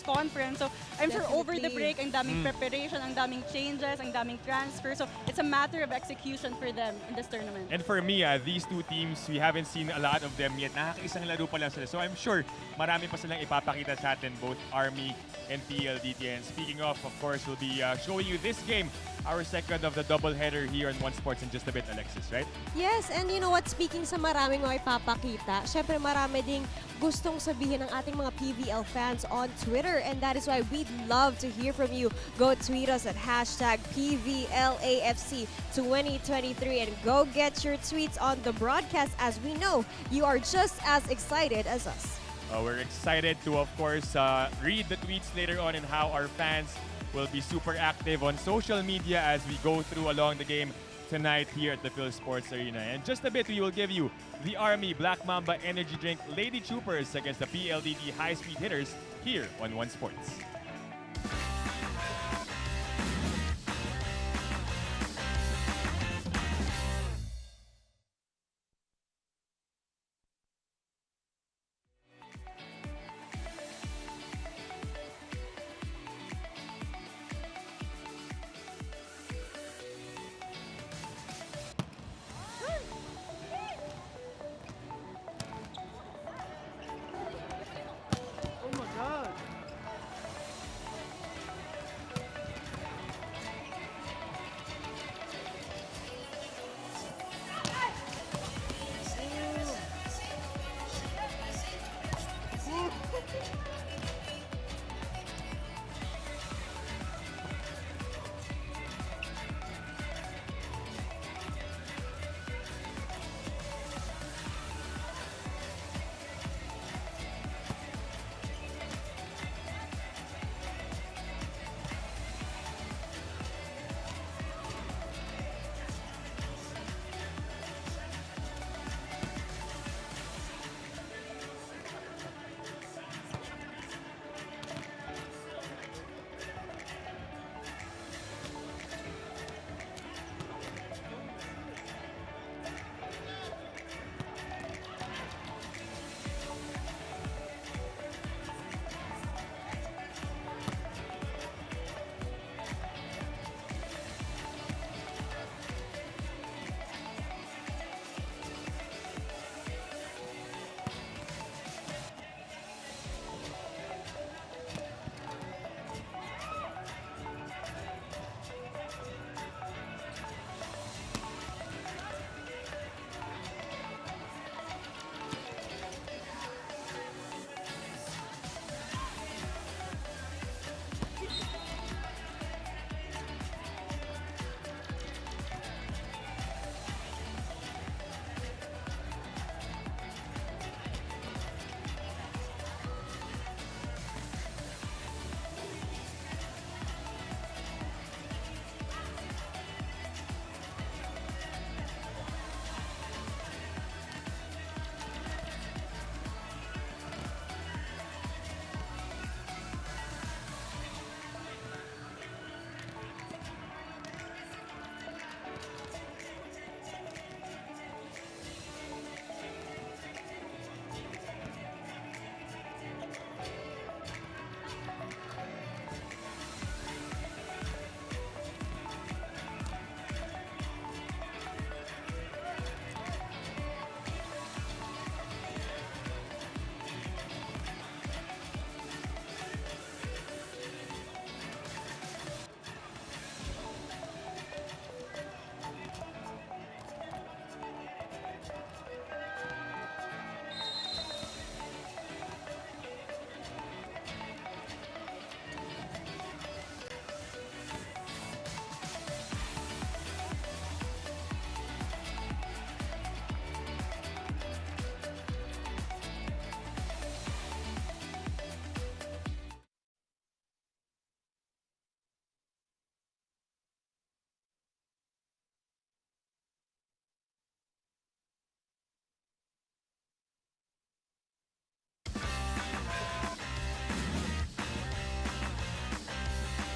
conference. So I'm sure over the Definitely. break, ang daming preparation, ang daming changes, ang daming transfer. So it's a matter of execution for them in this tournament. And for me, these two teams, we haven't seen a lot of them yet. Nakakaisang laro pa lang sila. So I'm sure marami pa silang ipapakita sa atin, both Army and PLDT. And speaking of course, we'll be showing you this game, our second of the doubleheader here on One Sports in just a bit, Alexis, right? Yes, and you know what? Speaking sa maraming mga ipapakita, syempre marami ding gustong sabihin ng ating mga PVL fans on Twitter, and that is why we'd love to hear from you. Go tweet us at hashtag PVLAFC 2023 and go get your tweets on the broadcast, as we know you are just as excited as us. We're excited to, of course, read the tweets later on and how our fans will be super active on social media as we go through along the game tonight here at the Phil Sports Arena. And just a bit, we will give you the Army Black Mamba Energy Drink Lady Troopers against the PLDT High Speed Hitters here on One Sports.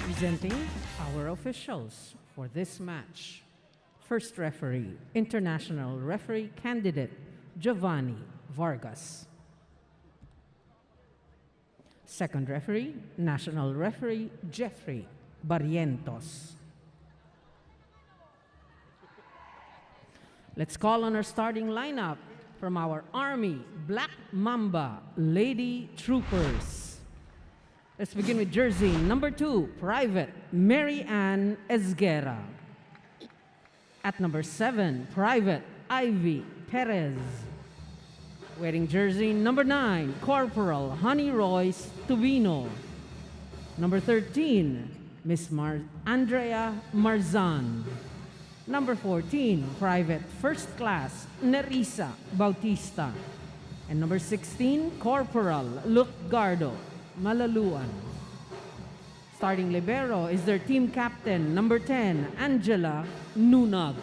Presenting our officials for this match. First referee, international referee candidate Giovanni Vargas. Second referee, National Referee Jeffrey Barrientos. Let's call on our starting lineup from our Army Black Mamba Lady Troopers. Let's begin with jersey number 2, Private Mary Ann Esguera. At number 7, Private Ivy Perez. Wearing jersey number 9, Corporal Honey Royce Tubino. Number 13, Miss Andrea Marzan. Number 14, Private First Class Nerissa Bautista. And number 16, Corporal Luke Gardo Malaluan. Starting libero is their team captain, number 10, Angela Nunag.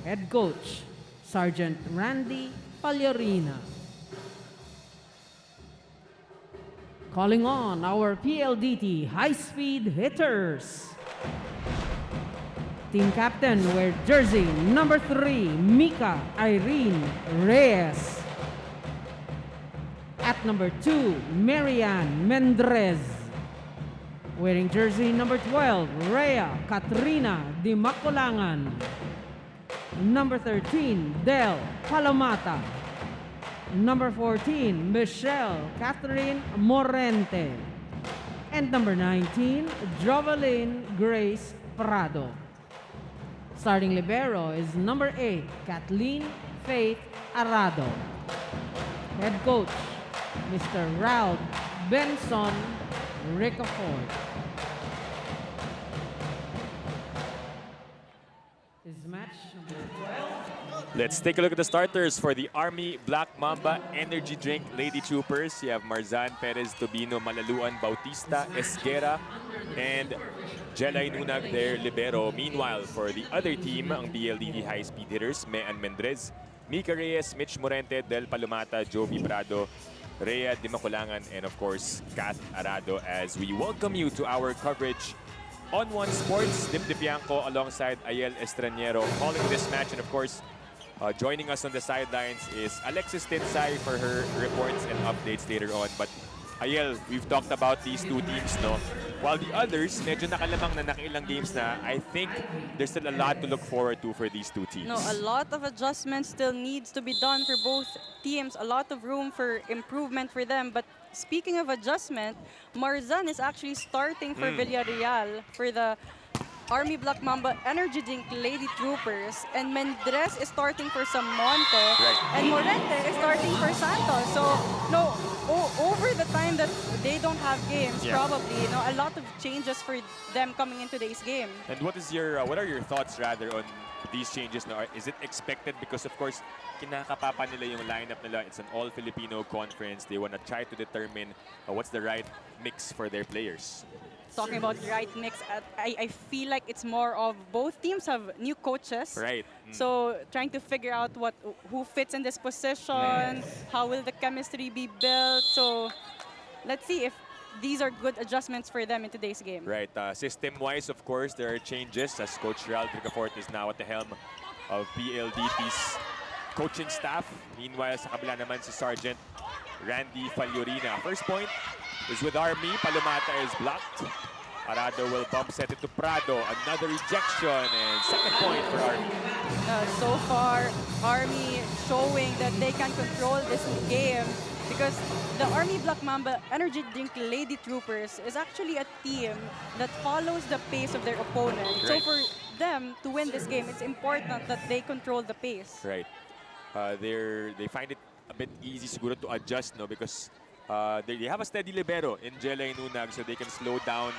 Head coach, Sergeant Randy Pagliorina. Calling on our PLDT high-speed hitters. Team captain wear jersey number 3, Mika Irene Reyes. At number 2, Marianne Mendrez. Wearing jersey number 12, Rhea Katrina Di Maculangan. Number 13, Del Palomata. Number 14, Michelle Catherine Morente. And number 19, Jovelyn Grace Prado. Starting libero is number 8, Kathleen Faith Arado. Head coach, Mr. Ralph Benson Ricafort. This match number 12. Let's take a look at the starters for the Army Black Mamba Energy Drink Lady Troopers. You have Marzan Perez Tubino Malaluan Bautista Esguera and Jelay Nunag, their libero. Meanwhile, for the other team, ang PLDT high-speed hitters, Mean Mendrez, Mika Reyes, Mitch Morente, Del Palomata, Jovi Prado, Rhea Di Maculangan, and of course, Kath Arado, as we welcome you to our coverage on One Sports. Dip Dipianco alongside Ayel Estranero calling this match, and of course, joining us on the sidelines is Alexis Tinsay for her reports and updates later on. But Ayel, we've talked about these two teams, no? While the others, medyo nakalamang na nakailang games na, I think there's still a lot to look forward to for these two teams. No, a lot of adjustments still needs to be done for both teams. A lot of room for improvement for them. But speaking of adjustment, Marzan is actually starting for Villarreal for the Army Black Mamba Energy Drink Lady Troopers, and Mendrez is starting for Samonte, and Morente is starting for Santos. So, no, over the time that they don't have games, probably, you know, a lot of changes for them coming in today's game. And what are your thoughts rather on these changes now? Is it expected? Because of course, kinakapapa nila yung lineup nila. It's an all-Filipino conference. They want to try to determine what's the right mix for their players. Talking about the right mix, I feel like it's more of both teams have new coaches. Right. So trying to figure out who fits in this position, how will the chemistry be built. So let's see if these are good adjustments for them in today's game. Right. System-wise, of course, there are changes as Coach Ralph Ricafort is now at the helm of PLDT's coaching staff. Meanwhile, sa kabila naman si Sergeant Randy Pagliorina. First point is with Army. Palomata is blocked. Arado will bump set it to Prado. Another rejection, and second point for Army. So far, Army showing that they can control this game, because the Army Black Mamba Energy Drink Lady Troopers is actually a team that follows the pace of their opponent. Right. So for them to win this game, it's important that they control the pace. Right. They find it a bit easy siguro to adjust, no, because they have a steady libero in Jelay Nunag, so they can slow down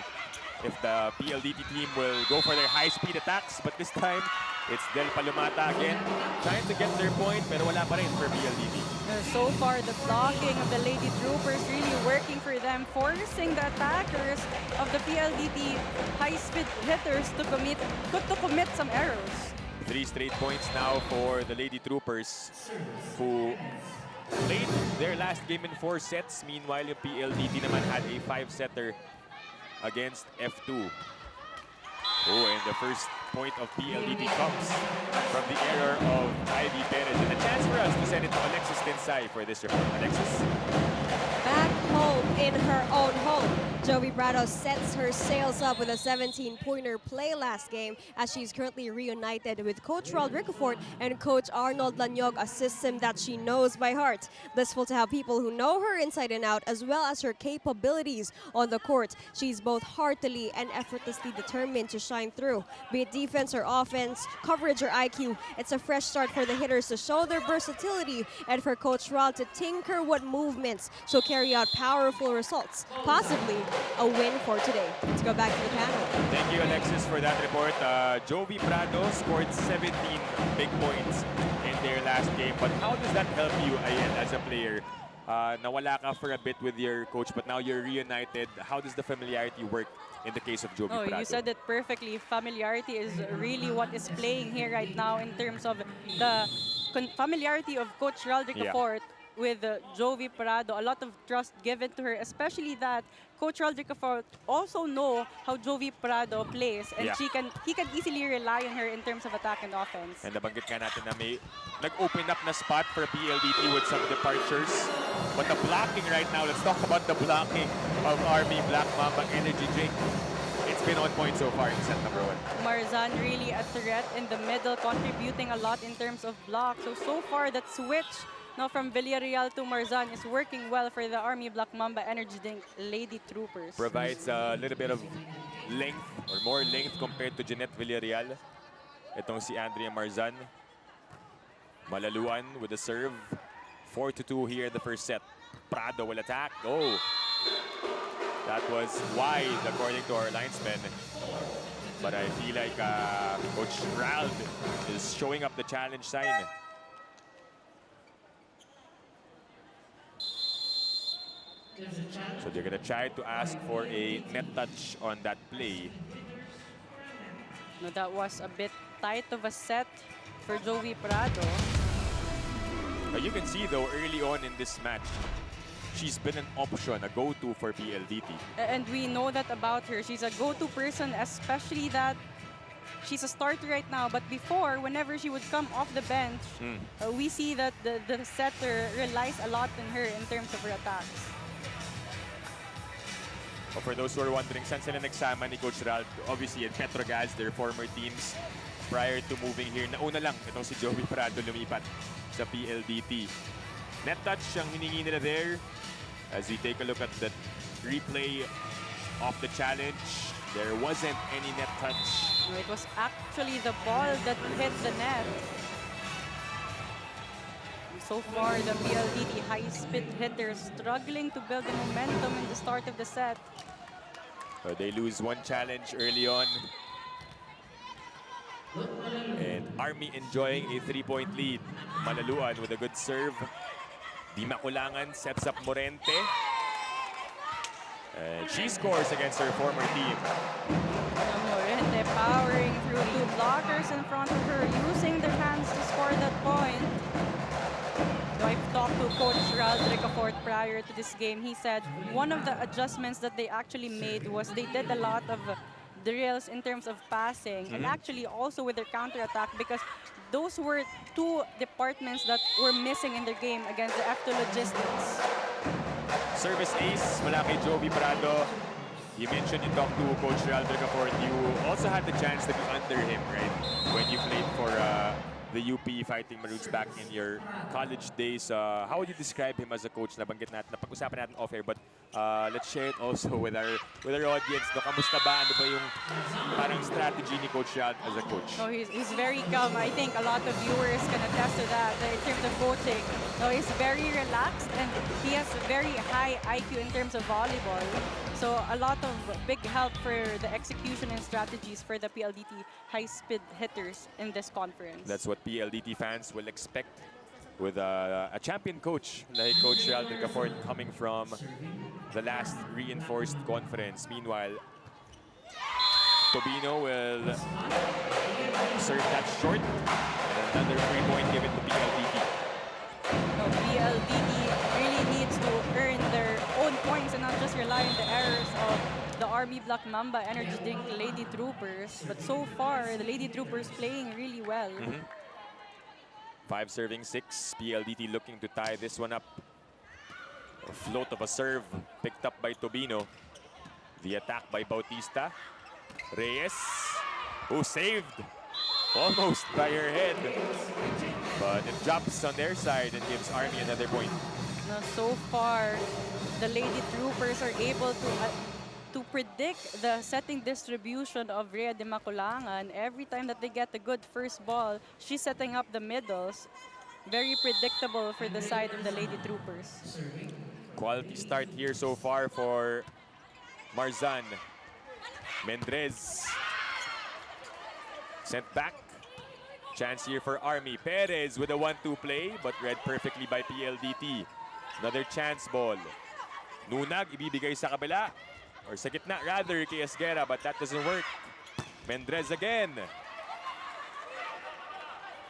if the PLDT team will go for their high-speed attacks. But this time, it's Del Palomata again, trying to get their point, pero wala pa rin for PLDT. So far, the blocking of the Lady Troopers really working for them, forcing the attackers of the PLDT high-speed hitters to commit some errors. 3 straight points now for the Lady Troopers, who played their last game in 4 sets. Meanwhile, yung PLDT naman had a 5-setter against F2. Oh, and the first point of PLDT comes from the error of Ivy Perez. And a chance for us to send it to Alexis Tinsay for this report. Alexis. Back home in her own home. Jovi Prado sets her sails up with a 17-pointer play last game as she's currently reunited with Coach Rod Ricafort, and Coach Arnold Lanyog, a system that she knows by heart. Blissful to have people who know her inside and out, as well as her capabilities on the court. She's both heartily and effortlessly determined to shine through. Be it defense or offense, coverage or IQ, it's a fresh start for the hitters to show their versatility and for Coach Rod to tinker what movements she'll carry out powerful results, possibly a win for today. Let's go back to the panel. Thank you, Alexis, for that report. Jovi Prado scored 17 big points in their last game. But how does that help you, Ayan, as a player? Nawala ka for a bit with your coach, but now you're reunited. How does the familiarity work in the case of Jovi Prado? You said it perfectly. Familiarity is really what is playing here right now in terms of the familiarity of Coach Rod Ricafort with Jovi Prado. A lot of trust given to her, especially that Coach Rod Ricafort also know how Jovi Prado plays, and he can easily rely on her in terms of attack and offense. And nabanggit ka natin na may nag-open up na spot for PLDT with some departures. But the blocking right now, let's talk about the blocking of Army Black Mamba Energy Drink. It's been on point so far in set number 1. Marzan really a threat in the middle, contributing a lot in terms of block. So far that switch now from Villarreal to Marzan is working well for the Army Black Mamba Energy Drink Lady Troopers. Provides a little bit of length or more length compared to Jeanette Villarreal. Itong si Andrea Marzan. Malaluan with the serve. 4-2 here in the first set. Prado will attack. Oh! That was wide according to our linesman. But I feel like Coach Rald is showing up the challenge sign. So they're going to try to ask for a net touch on that play. No, that was a bit tight of a set for Jovi Prado. You can see though early on in this match, she's been an option, a go-to for PLDT. And we know that about her. She's a go-to person, especially that she's a starter right now. But before, whenever she would come off the bench, we see that the setter relies a lot on her in terms of her attacks. Well, for those who are wondering, saan sila nagsama ni Coach Rald? Obviously, in Petrogas, their former teams, prior to moving here. Nauna lang, itong si Jovi Prado lumipat sa PLDT. Net touch ang hiningi nila there. As we take a look at the replay of the challenge, there wasn't any net touch. It was actually the ball that hit the net. So far, the PLDT high-speed hitters struggling to build the momentum in the start of the set. They lose one challenge early on. And Army enjoying a 3-point lead. Malaluan with a good serve. Di Makulangan sets up Morente. And she scores against her former team. Morente powering through 2 blockers in front of her, using their hands to score that point. I've talked to Coach Rod Ricafort prior to this game. He said one of the adjustments that they actually made was they did a lot of drills in terms of passing and actually also with their counter-attack, because those were 2 departments that were missing in their game against the F2 Logistics. Service ace mula kay Jovi Prado. You mentioned you talked to Coach Rod Ricafort. You also had the chance to be under him, right? When you played for the UP Fighting Maroons back in your college days. How would you describe him as a coach? Nabanggit natin, napag-usapan natin off-air, but let's share it also with our audience. No, kamusta ba? Ano ba yung parang strategy ni Coach Rod as a coach? No, he's very calm. I think a lot of viewers can attest to that in terms of coaching. No, he's very relaxed and he has a very high IQ in terms of volleyball. So a lot of big help for the execution and strategies for the PLDT high-speed hitters in this conference. That's what PLDT fans will expect with a champion coach like Coach Rod Ricafort coming from the last reinforced conference. Meanwhile, Tobino will serve that short, and another 3-point given to PLDT. No, PLDT really needs to earn their own points and not just rely on the errors of the Army Black Mamba Energy Drink Lady Troopers. But so far, the Lady Troopers playing really well. 5 serving 6. PLDT looking to tie this one up. A float of a serve picked up by Tobino. The attack by Bautista. Reyes, who saved almost by her head. But it drops on their side and gives Army another point. Now, so far, the Lady Troopers are able to predict the setting distribution of Rhea de Maculangan. Every time that they get a good first ball, she's setting up the middles. Very predictable for the side of the Lady Troopers. Quality start here so far for Marzan. Mendrez sent back. Chance here for Army. Perez with a 1-2 play, but read perfectly by PLDT. Another chance ball. Nunag ibibigay sa kabila, or sa gitna rather, kay Esguera, but that doesn't work. Mendrez again.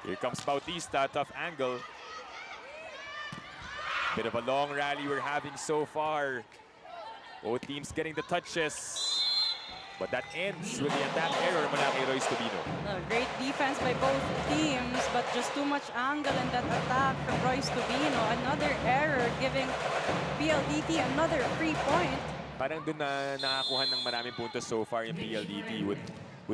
Here comes Bautista, tough angle. Bit of a long rally we're having so far. Both teams getting the touches. But that ends with the attack error mula kay Royce Tobino. Great defense by both teams, but just too much angle in that attack from Royce Tobino. Another error giving PLDT another free point. Parang doon na nakakuha ng maraming puntos so far yung PLDT with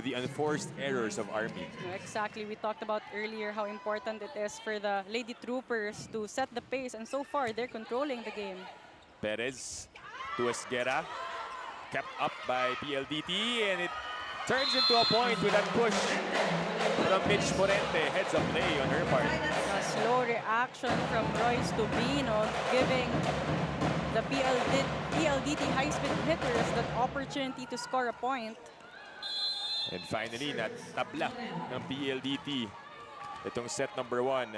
the unforced errors of Army. Exactly. We talked about earlier how important it is for the Lady Troopers to set the pace, and so far they're controlling the game. Perez to Esguera. Kept up by PLDT, and it turns into a point with that push from Mitch Morente. Heads up play on her part. A slow reaction from Royce Tobino, giving the PLDT high-speed hitters that opportunity to score a point. And finally, natabla ng PLDT. Itong set number 1.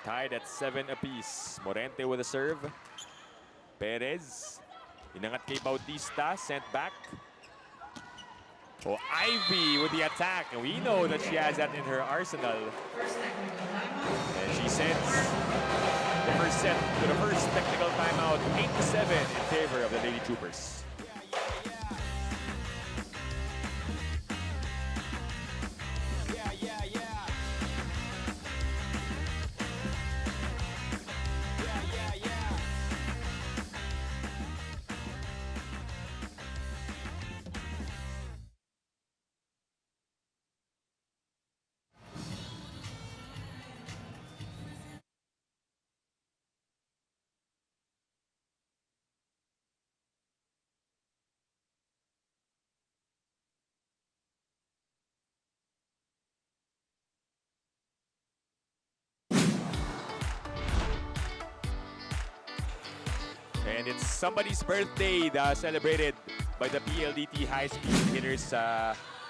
Tied at 7 apiece. Morente with a serve. Perez. Inangat kay Bautista, sent back. Oh, Ivy with the attack. And we know that she has that in her arsenal. And she sends the first set to the first technical timeout, 8-7 in favor of the Lady Troopers. And it's somebody's birthday celebrated by the PLDT high-speed hitters.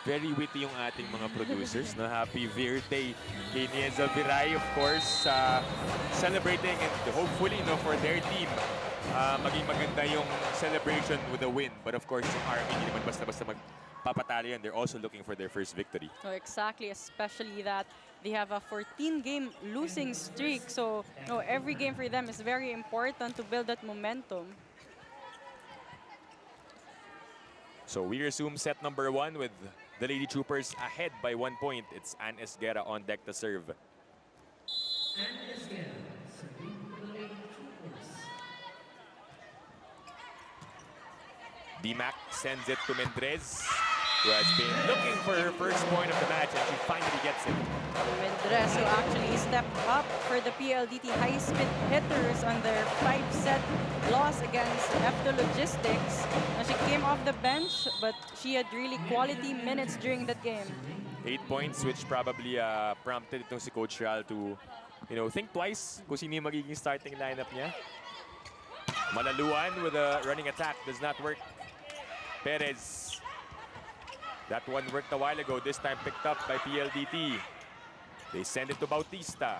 Very witty yung ating mga producers. No? Happy birthday kay Nieza Viray, of course. Celebrating and hopefully for their team, maging maganda yung celebration with a win. But of course, yung Army, hindi naman basta-basta magpapatalo yan. They're also looking for their first victory. Oh, exactly, especially that they have a 14-game losing streak. So every game for them is very important to build that momentum. So we resume set number 1 with the Lady Troopers ahead by 1 point. It's Ann Esguera on deck to serve. Ann Esguera serving for the Lady Troopers. D-Mac sends it to Mendrez, who has been looking for her first point of the match, and she finally gets it. Mendrez, who actually stepped up for the PLDT high-speed hitters on their 5-set loss against F2 Logistics. Now, she came off the bench, but she had really quality minutes during that game. 8 points, which probably prompted itong si Coach Ral to, think twice kung sino yung magiging starting lineup niya. Malaluan with a running attack does not work. Perez. That one worked a while ago, this time picked up by PLDT. They send it to Bautista.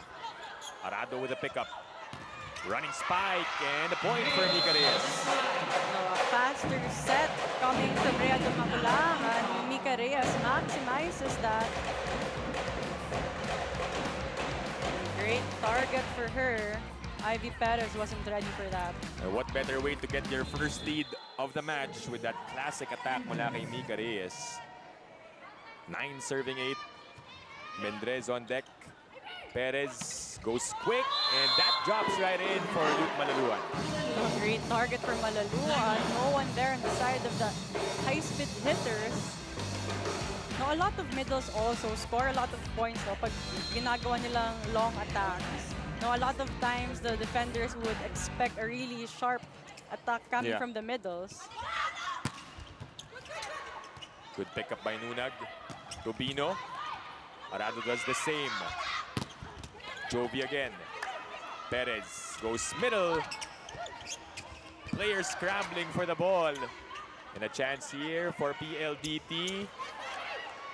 Arado with a pickup. Running spike, and a point for Mika Reyes. A faster set coming from Rhea de Maculangan. Mika Reyes maximizes that. Great target for her. Ivy Perez wasn't ready for that. What better way to get your first lead of the match with that classic attack mula kay Mika Reyes. 9 serving 8. Mendrez on deck. Perez goes quick, and that drops right in for Luke Malaluan. A great target for Malaluan. No one there on the side of the high-speed hitters. Now, a lot of middles also score a lot of points pag ginagawa nilang long attacks. Now, a lot of times, the defenders would expect a really sharp attack coming from the middles. Good pickup by Nunag. Tobino. Arado does the same. Jovi again. Perez goes middle. Players scrambling for the ball. And a chance here for PLDT.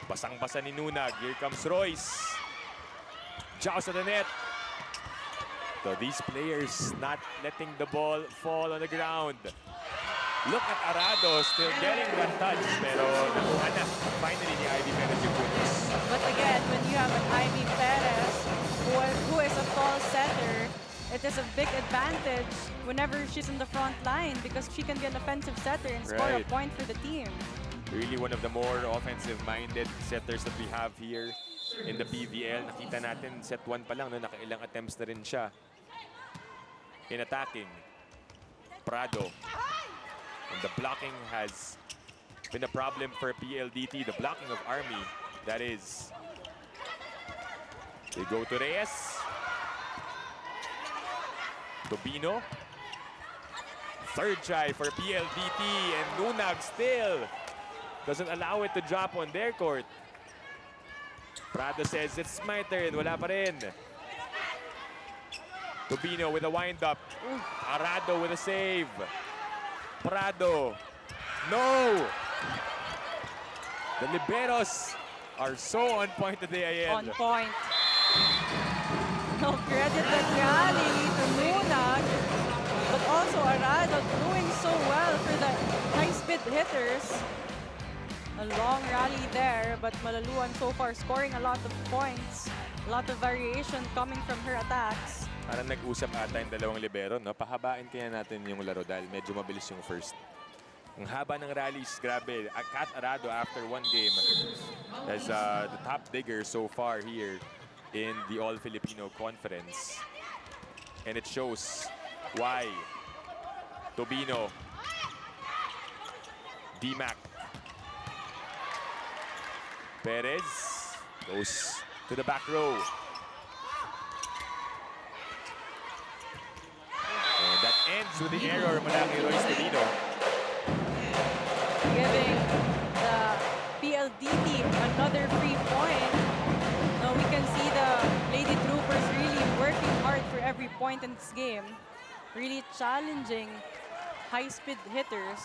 Basang-basa ni Nunag. Here comes Royce. Joust at the net. So these players not letting the ball fall on the ground. Look at Arado still getting that touch. Pero nakuha na finally ni Ivy Perez yung bonus. But again, when you have an Ivy Perez who is a tall setter, it is a big advantage whenever she's in the front line because she can be an offensive setter and score a point for the team. Really one of the more offensive-minded setters that we have here in the PVL. Nakita natin set 1 pa lang, no? Nakailang attempts na rin siya in attacking. Prado. And the blocking has been a problem for PLDT. The blocking of Army, that is. They go to Reyes. Tobino. Third try for PLDT, and Nunag still doesn't allow it to drop on their court. Prado says, it's my turn. Wala pa rin. Tobino with a wind-up. Arado with a save. Prado. No! The liberos are so on point today, Ayel. On point. No credit that rally to Nunag, but also Arado doing so well for the high-speed hitters. A long rally there, but Malaluan so far scoring a lot of points. A lot of variation coming from her attacks. Parang nag-usap ata yung dalawang libero, no? Pahabain kaya natin yung laro dahil medyo mabilis yung first. Ang haba ng rallies, grabe. Kat Arado after one game as the top digger so far here in the All-Filipino Conference. And it shows why. Tobino. D-Mac. Perez goes to the back row. And that ends with the error mula kay Royce Tobino. Giving the PLDT another free point. Now we can see the Lady Troopers really working hard for every point in this game. Really challenging high-speed hitters.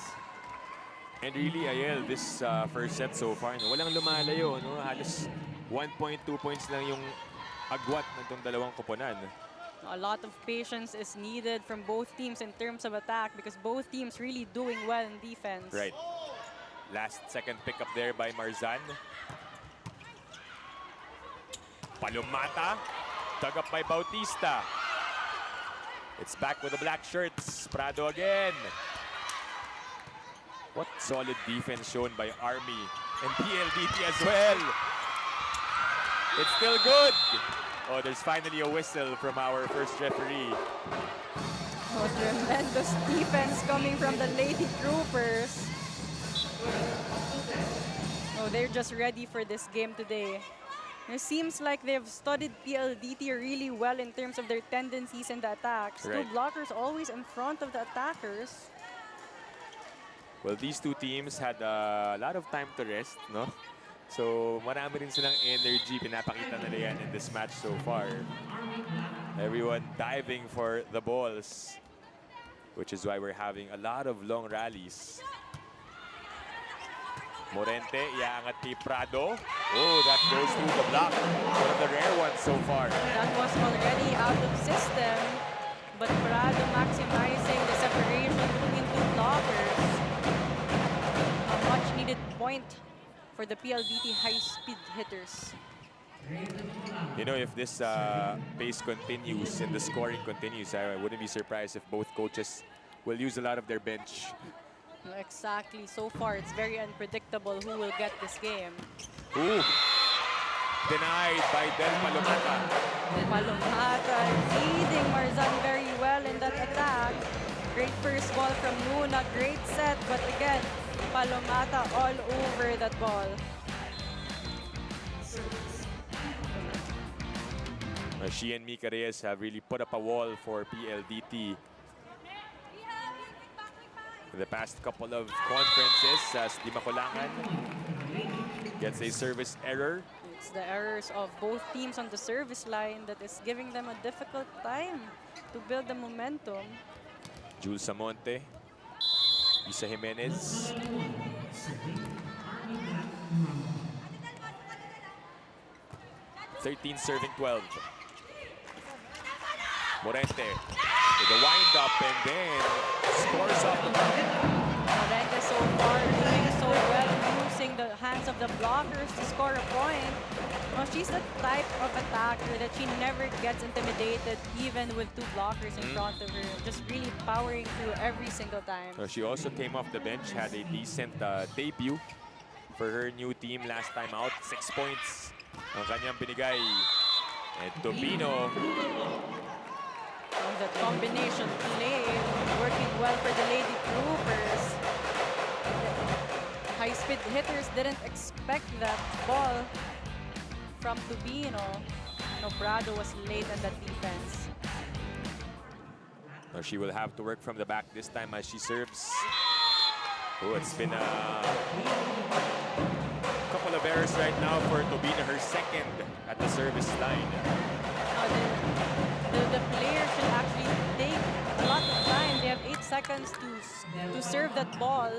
And really, Ayel, this first set so far, no, walang lumalayo. No? Halos 1.2 points lang yung agwat ng itong dalawang koponan. A lot of patience is needed from both teams in terms of attack because both teams really doing well in defense. Right. Last second pickup there by Marzan. Palumata. Dug up by Bautista. It's back with the black shirts. Prado again. What solid defense shown by Army and PLDT as well. It's still good. Oh, there's finally a whistle from our first referee. Oh, tremendous defense coming from the Lady Troopers. Oh, they're just ready for this game today. It seems like they've studied PLDT really well in terms of their tendencies in the attacks. Right. Two blockers always in front of the attackers. Well, these two teams had a lot of time to rest, no? So, marami rin silang energy. Pinapakita nila yan in this match so far. Everyone diving for the balls, which is why we're having a lot of long rallies. Morente, iaangat kay Prado. Oh, that goes through the block. One of the rare ones so far. That was already out of system, but Prado maximizing the separation between two blockers. A much-needed point for the PLDT high-speed hitters. You know, if this pace continues and the scoring continues, I wouldn't be surprised if both coaches will use a lot of their bench. Exactly. So far, it's very unpredictable who will get this game. Ooh. denied by Del Palomata. Palomata leading Marzan very well in that attack. Great first ball from Luna, great set, but again, Palomata all over that ball. She and Mika Reyes have really put up a wall for PLDT in the past couple of conferences as Di Makulangan gets a service error. It's the errors of both teams on the service line that is giving them a difficult time to build the momentum. Jules Samonte, Isa Jimenez. (13 serving 12). Morente with a wind-up and then scores off the back. Morente so far doing so well, using the hands of the blockers to score a point. Well, she's the type of attacker that she never gets intimidated, even with two blockers in front of her. Just really powering through every single time. So she also came off the bench, had a decent debut for her new team last time out. 6 points ang kanyang binigay. And Tobino. Oh, that combination play working well for the Lady Troopers. High-speed hitters didn't expect that ball from Tubino. No, Prado was late on that defense. She will have to work from the back this time as she serves. Oh, it's been a couple of errors right now for Tobino, her second at the service line. The player should actually take a lot of time. They have 8 seconds to serve that ball,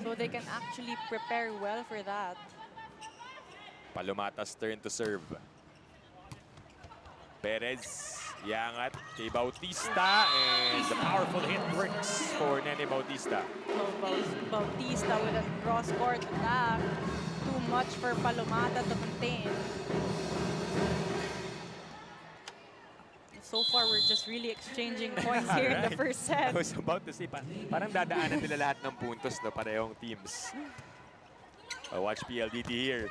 so they can actually prepare well for that. Palomata's turn to serve. Perez, iangat kay Bautista, and the powerful hit works for Nene Bautista. So Bautista with a cross-court attack. Too much for Palomata to contain. So far, we're just really exchanging points here in the first set. I was about to say, parang dadaanan nila lahat ng puntos, no? Parehong teams. Watch PLDT here.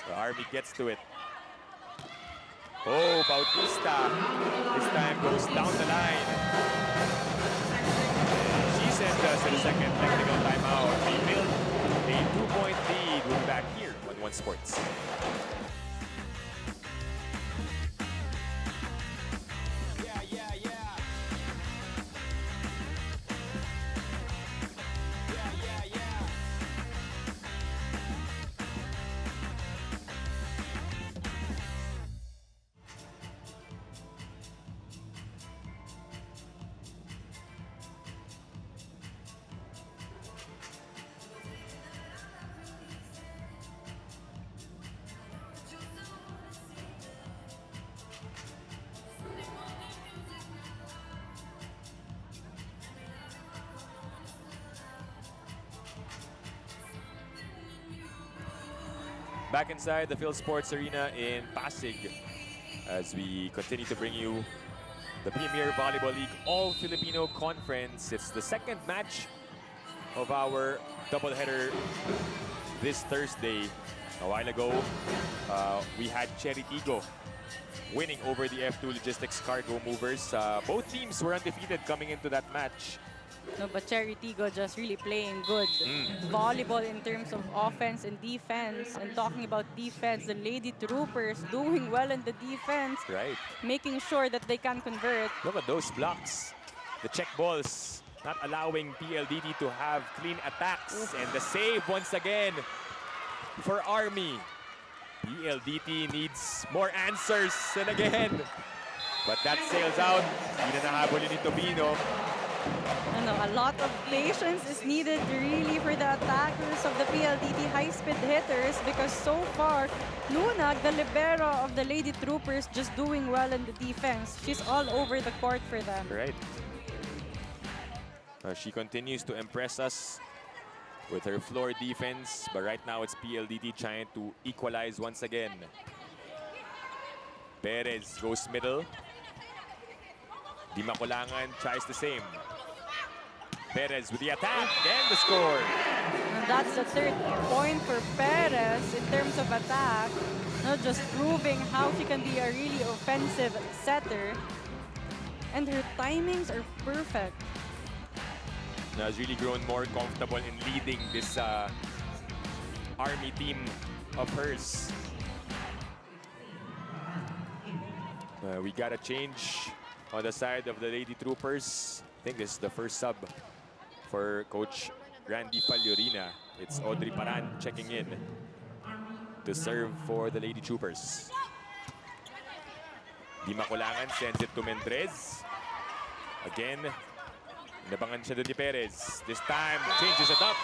The Army gets to it. Oh, Bautista. This time goes down the line. She sent us to the second technical timeout. We built a 2-point lead. We'll be back here on One Sports. Back inside the Phil Sports Arena in Pasig as we continue to bring you the Premier Volleyball League All-Filipino Conference. It's the second match of our doubleheader this Thursday. A while ago, we had Cheritigo winning over the F2 Logistics Cargo Movers. Both teams were undefeated coming into that match. No, but Cheritigo just really playing good volleyball in terms of offense and defense. And talking about defense, the Lady Troopers doing well in the defense. Right. Making sure that they can convert. Look at those blocks. The check balls not allowing PLDT to have clean attacks. And the save once again for Army. PLDT needs more answers. And again. But that sails out. Hindi na nahabol ni Tobino. A lot of patience is needed really for the attackers of the PLDT high-speed hitters because so far, Lunag, the libero of the Lady Troopers, just doing well in the defense. She's all over the court for them. Right. She continues to impress us with her floor defense, but right now it's PLDT trying to equalize once again. Perez goes middle. Di Makulangan tries the same. Perez with the attack and the score. And that's the third point for Perez in terms of attack. Not just proving how she can be a really offensive setter. And her timings are perfect. Has really grown more comfortable in leading this Army team of hers. We got a change on the side of the Lady Troopers. I think this is the first sub for Coach Randy Faliorina. It's Audrey Paran checking in to serve for the Lady Troopers. Di Makulangan sends it to Mendrez. Again, nabangan siya doon ni Perez. This time, changes it up.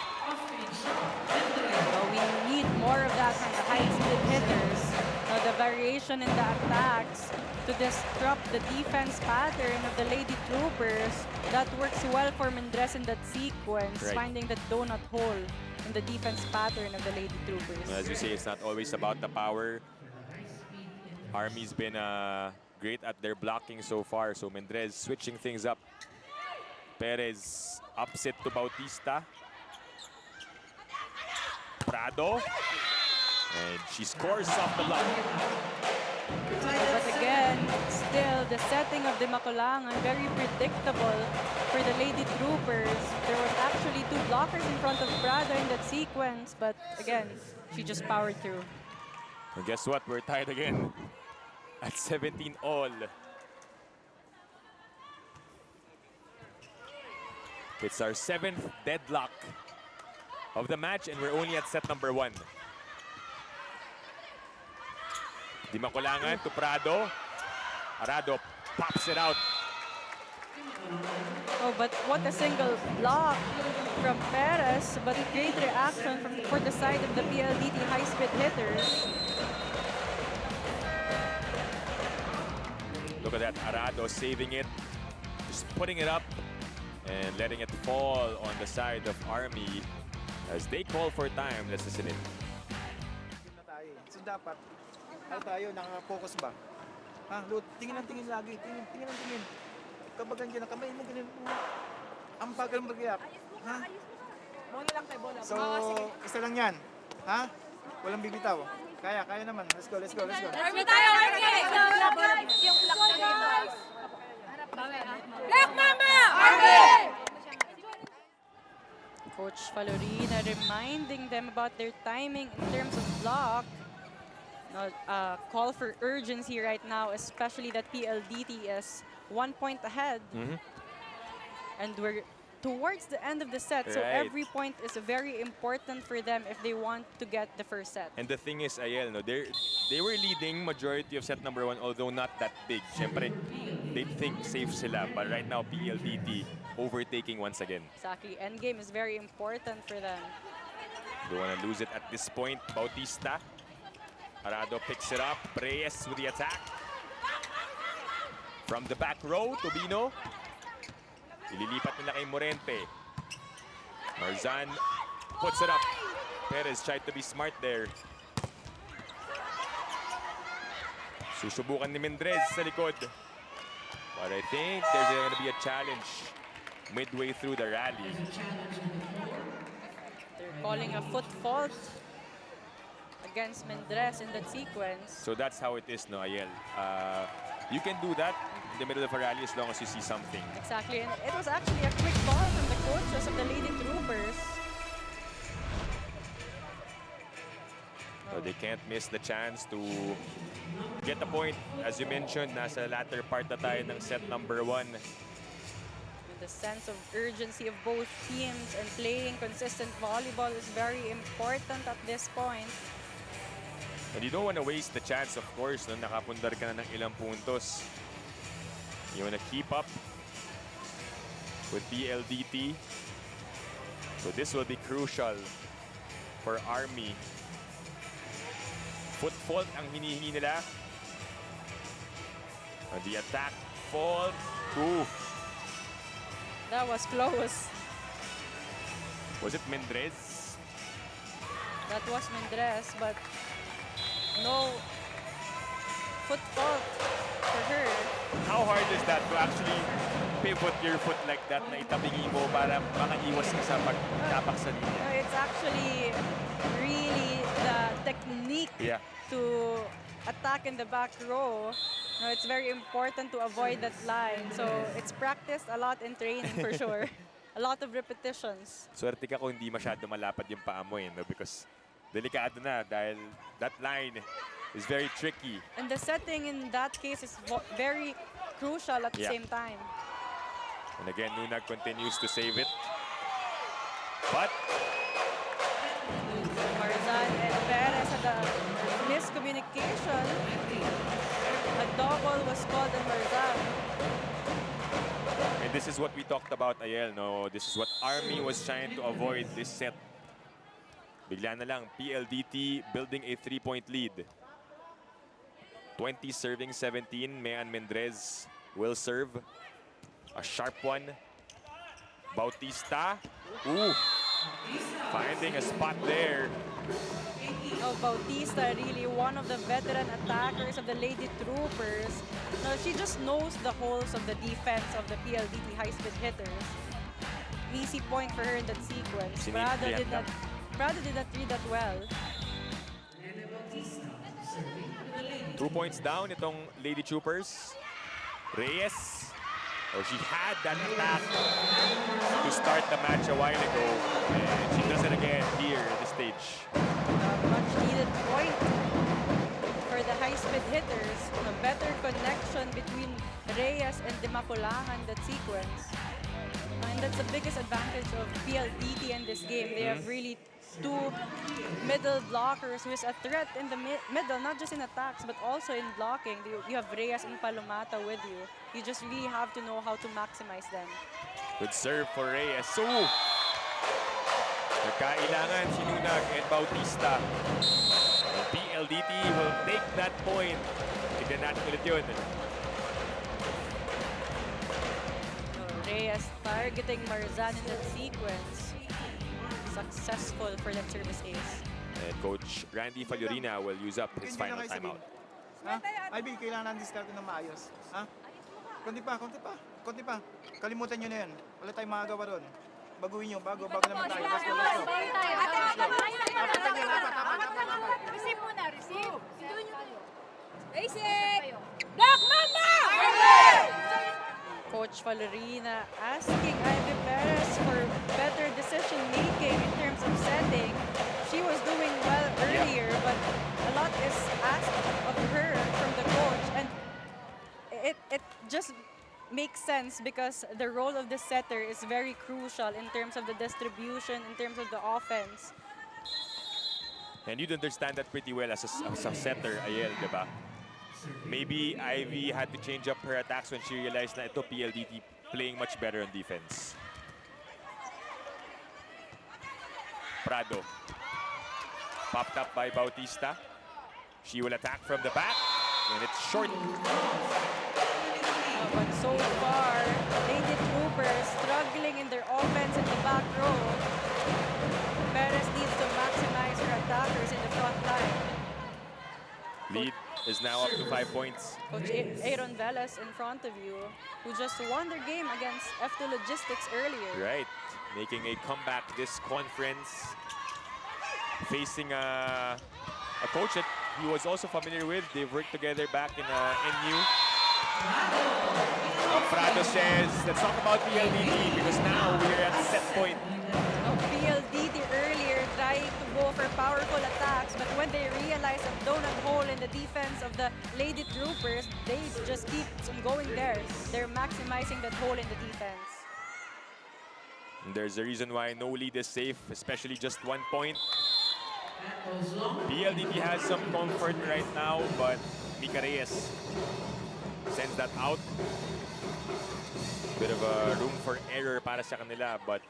So we need more of that from the high-speed hitters. Now the variation in the attacks to disrupt the defense pattern of the Lady Troopers. That works well for Mendrez in that sequence, Right. finding that donut hole in the defense pattern of the Lady Troopers. As you say, it's not always about the power. Army's been great at their blocking so far. So Mendrez switching things up. Perez upset to Bautista. Prado. And she scores off the block. But again, still the setting of the Makulangan very predictable for the Lady Troopers. There was actually 2 blockers in front of Prado in that sequence, but again, she just powered through. And guess what? We're tied again at 17 all. It's our 7th deadlock of the match, and we're only at set number 1. Di Makulangan to Prado. Arado pops it out. Oh, but what a single block from Perez, but great reaction for the side of the PLDT high-speed hitters. Look at that, Arado saving it, just putting it up and letting it fall on the side of Army as they call for time. Let's listen in. So dapat, ano tayo, nakaka-focus ba? Ha, Lord, tingin ng tingin lagi, tingin ng tingin. Kapag ganyan na kamay mo, ganyan mo. Ang bagal mag-react. Ha? So, isa lang yan. Ha? Walang bibitaw. Kaya naman. Let's go, let's go, let's go. Army tayo, Army! Yung block na guys! Black Mamba! Army! Coach Faliorina reminding them about their timing in terms of block. Call for urgency right now, especially that PLDT is 1 point ahead. And we're towards the end of the set, so Right. every point is very important for them if they want to get the first set. And the thing is, Ayel, no, they were leading majority of set number 1, although not that big. Siyempre, they think safe sila, but right now PLDT overtaking once again. Exactly, endgame is very important for them. Don't want to lose it at this point. Bautista. Arado picks it up. Reyes with the attack. From the back row, Tobino. Ililipat nila kay Morente. Marzan puts it up. Perez tried to be smart there. Susubukan ni Mendrez sa likod. But I think there's going to be a challenge midway through the rally. They're calling a foot fault against Mendrez in that sequence. So that's how it is, no, Ayel. You can do that in the middle of a rally as long as you see something. Exactly, and it was actually a quick call from the coaches of the Lady Troopers. So they can't miss the chance to get the point. As you mentioned, nasa latter part na tayo ng set number 1. And the sense of urgency of both teams and playing consistent volleyball is very important at this point. And you don't want to waste the chance, of course, no, nakapundar ka na ng ilang puntos. You want to keep up with PLDT. So this will be crucial for Army. Foot fault ang hinihingi nila. And the attack fault. Ooh. That was close. Was it Mendrez? That was Mendrez, but no foot fault for her. How hard is that to actually pivot your foot like that na itabingi mo para makaiwas ka sa pagtapak sa linya? It's actually really the technique to attack in the back row. No, it's very important to avoid that line. So it's practiced a lot in training for sure. A lot of repetitions. Swerte ka kung hindi masyado malapad yung paa mo no? Because delikado na dahil that line is very tricky. And the setting in that case is very crucial at the same time. And again, Nunag continues to save it. But Marzan and Perez had a miscommunication. A double was called on Marzan. and this is what we talked about, Ayel. No, this is what Army was trying to avoid this set. Bigla na lang, PLDT building a 3-point lead. 20 serving 17. Mayan Mendrez will serve. A sharp one. Bautista. Ooh. Finding a spot there. Oh, Bautista, really one of the veteran attackers of the Lady Troopers. No, she just knows the holes of the defense of the PLDT high-speed hitters. Easy point for her in that sequence. Prado did not read that well. 2 points down itong Lady Troopers. Reyes. Oh, she had that attack to start the match a while ago. And she does it again here at this stage. Much needed point for the high-speed hitters. A better connection between Reyes and Dimapulangan that sequence. And that's the biggest advantage of PLDT in this game. They have really two middle blockers who is a threat in the middle, not just in attacks, but also in blocking. You have Reyes and Palomata with you. You just really have to know how to maximize them. Good serve for Reyes. So, nagkailangan si Nunag and Bautista. And PLDT will take that point. Tignan natin ulit yun. Reyes targeting Marzan in that sequence. Successful for that service ace. And Coach Randy Fallorina will use up his final timeout. Ha? Ivy, kailangan natin diskarte ng maayos. Ha? Konti pa, konti pa, konti pa. Kalimutan nyo na yan. Wala tayong magagawa doon. Baguhin nyo, bago naman tayo. Let's go, let's go. Receive muna, receive. Sinduin nyo tayo. Basic! Black Mamba! Coach Fallorina asking Ivy Perez for better decision making in terms of setting. She was doing well earlier, but a lot is asked of her from the coach, and it just makes sense because the role of the setter is very crucial in terms of the distribution, in terms of the offense. And you'd understand that pretty well as a setter, Ayel, diba? Maybe Ivy had to change up her attacks when she realized na ito PLDT playing much better on defense. Prado. Popped up by Bautista. She will attack from the back, and it's short. But so far, Lady Troopers struggling in their offense in the back row. Perez needs to maximize her attackers in the front line. Lead is now up to 5 points. Coach Aaron Velez in front of you, who just won their game against F2 Logistics earlier. Right, making a comeback this conference. Facing a coach that he was also familiar with. They've worked together back in NU. Prado says, let's talk about PLDT because now we're at set point. PLDT earlier trying to go for powerful attacks, but when they realize a donut hole in the defense of the Lady Troopers, they just keep on going there. They're maximizing that hole in the defense. And there's a reason why no lead is safe, especially just 1 point. PLDT has some comfort right now, but Mika Reyes sends that out. Bit of a room for error para sa kanila, but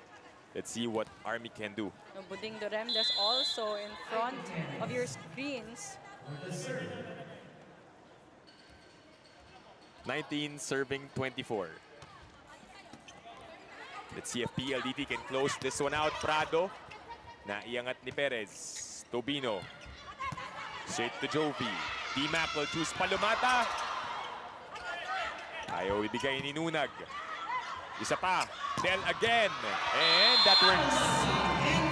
let's see what Army can do. Buding Doremdes also in front of your screens. 19 serving 24. Let's see if PLDT can close this one out. Prado, naiangat ni Perez. Tobino, straight to Jovi. D-Mac will choose Palomata. Ayaw ibigay ni Nunag. Isa pa. Del again. And that works.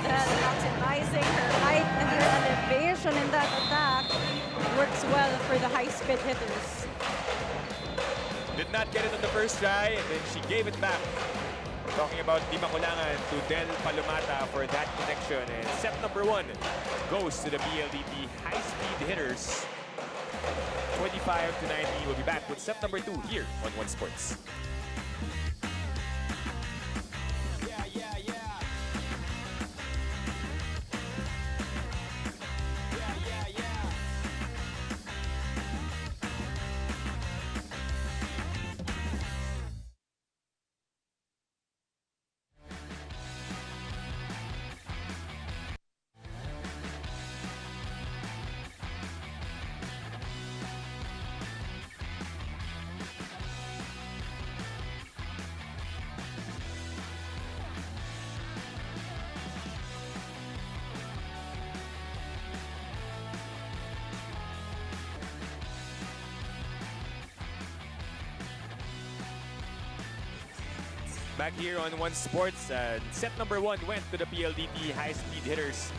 Del maximizing her height and her elevation in that attack works well for the high-speed hitters. Did not get it on the first try, and then she gave it back. Talking about Di Makulangan to Del Palomata for that connection. And set number 1 goes to the PLDT high-speed hitters. 25-19. We'll be back with set number 2 here on One Sports. Back here on One Sports, set number 1 went to the PLDT high-speed hitters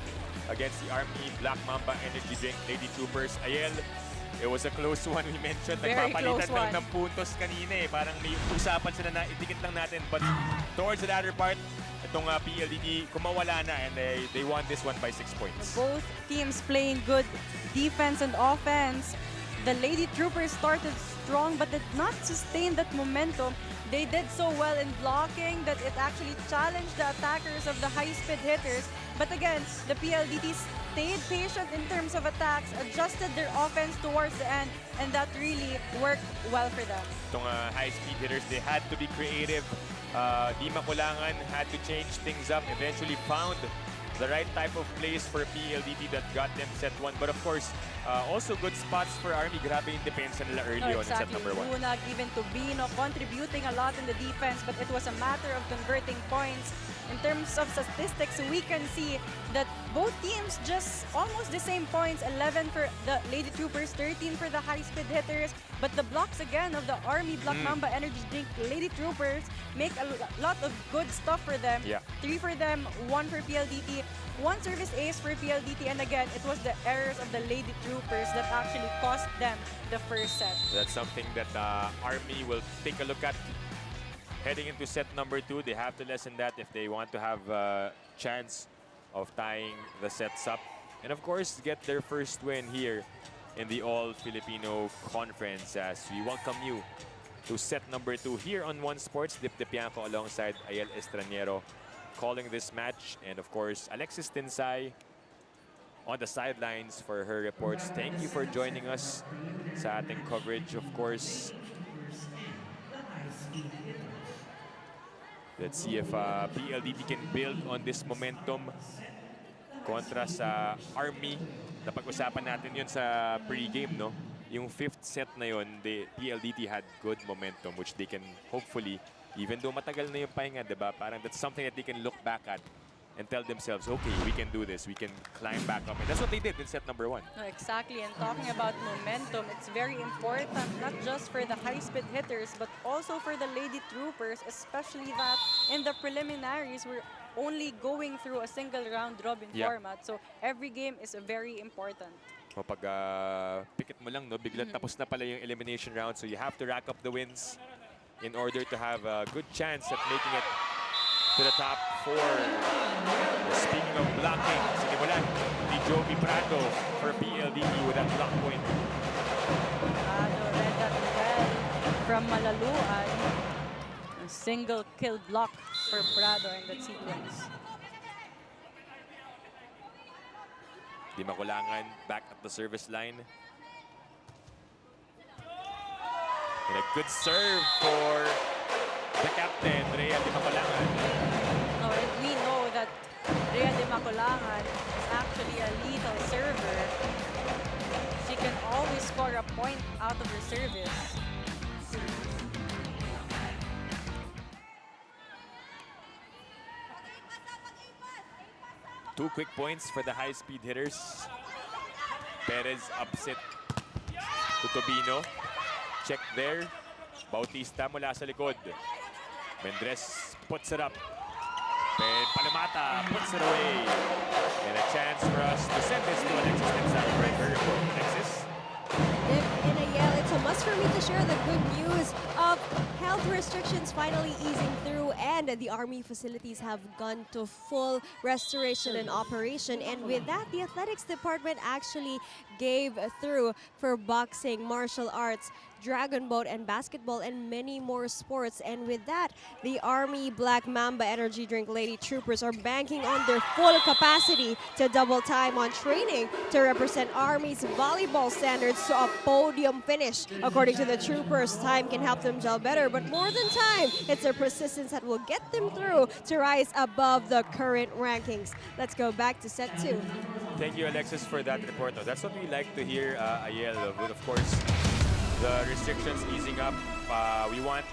against the Army Black Mamba Energy Drink Lady Troopers. Ayel, it was a close one. We mentioned, Very nagpapalitan close lang one. ng puntos kanina eh. Parang may usapan sila na itikit lang natin. But towards the latter part, itong PLDT kumawala na and they won this one by 6 points. Both teams playing good defense and offense. The Lady Troopers started strong but did not sustain that momentum. They did so well in blocking that it actually challenged the attackers of the high-speed hitters. But again, the PLDT stayed patient in terms of attacks, adjusted their offense towards the end, and that really worked well for them. Itong high-speed hitters, they had to be creative. Di Makulangan had to change things up, eventually found the right type of plays for PLDT that got them set 1. But of course, also good spots for Army. Grabe yung depensa nila early on in set number 1. Lunag, even Tubino contributing a lot in the defense, but it was a matter of converting points. In terms of statistics, we can see that both teams just almost the same points. 11 for the Lady Troopers, 13 for the high-speed hitters. But the blocks again of the Army Black Mamba Energy Drink Lady Troopers make a lot of good stuff for them. Yeah. 3 for them, 1 for PLDT, 1 service ace for PLDT, and again, it was the errors of the Lady Troopers that actually cost them the first set. That's something that Army will take a look at. Heading into set number 2, they have to lessen that if they want to have a chance of tying the sets up. And of course, get their first win here in the All-Filipino Conference as we welcome you to set number 2 here on One Sports. Dip Pianco alongside Ayel Estranero calling this match. And of course, Alexis Tinsay on the sidelines for her reports. Thank you for joining us sa ating coverage. Of course, let's see if PLDT can build on this momentum kontra sa Army. Napag-usapan natin yun sa pre-game, no? Yung 5th set na yun, the PLDT had good momentum which they can hopefully, even though matagal na yung pahinga, diba? Parang that's something that they can look back at and tell themselves, okay, we can do this. We can climb back up. And that's what they did in set number 1. No, exactly. And talking about momentum, it's very important, not just for the high-speed hitters, but also for the Lady Troopers, especially that in the preliminaries, we're only going through a single round-robin format. So every game is very important. O pag pikit mo lang, no, biglang tapos na pala yung elimination round. So you have to rack up the wins in order to have a good chance at making it to the top 4. Speaking of blocking, sinimulan ni Jovi Prado for PLDT with that block point. Prado read that well from Malaluan. A single kill block for Prado in that sequence. Di Makulangan back at the service line. And a good serve for the captain, Rhea Di Makulangan. Oh, and we know that Rhea Di Makulangan is actually a lethal server. She can always score a point out of her service. 2 quick points for the high-speed hitters. Perez upset to Tobino. Check there. Bautista mula sa likod. Mendres puts it up. And Palamata puts it away. And a chance for us to send this to Alexis Gonzalez. Her report. Alexis. Nip and Ayel, it's a must for me to share the good news of health restrictions finally easing through, and the Army facilities have gone to full restoration and operation. And with that, the athletics department actually gave through for boxing, martial arts, dragon boat, and basketball, and many more sports. And with that, the Army Black Mamba Energy Drink Lady Troopers are banking on their full capacity to double time on training to represent Army's volleyball standards to a podium finish. According to the Troopers, time can help them gel better, but more than time, it's their persistence that will get them through to rise above the current rankings. Let's go back to set 2. Thank you, Alexis, for that report. No, that's what we like to hear, Ayel. With, of course, the restrictions easing up. We want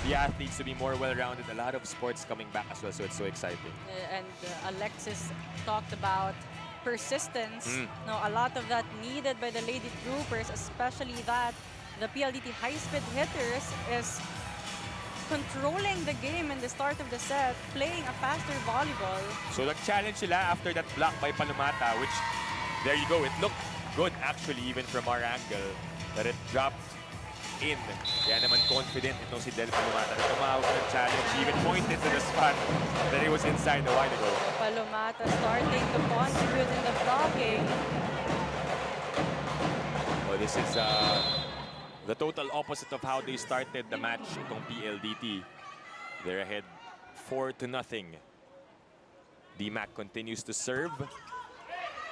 the athletes to be more well-rounded. A lot of sports coming back as well, so it's so exciting. And Alexis talked about persistence. No, a lot of that needed by the Lady Troopers, especially that the PLDT high-speed hitters is controlling the game in the start of the set, playing a faster volleyball. So nag-challenge sila after that block by Palomata, which, there you go, it looked good actually even from our angle, that it dropped in. Kaya naman confident itong si Del Palomata na tumawag ng challenge. He even pointed to the spot that he was inside a while ago. Palomata starting to contribute in the blocking. Well, this is the total opposite of how they started the match itong PLDT. They're ahead 4-0. DMAC continues to serve.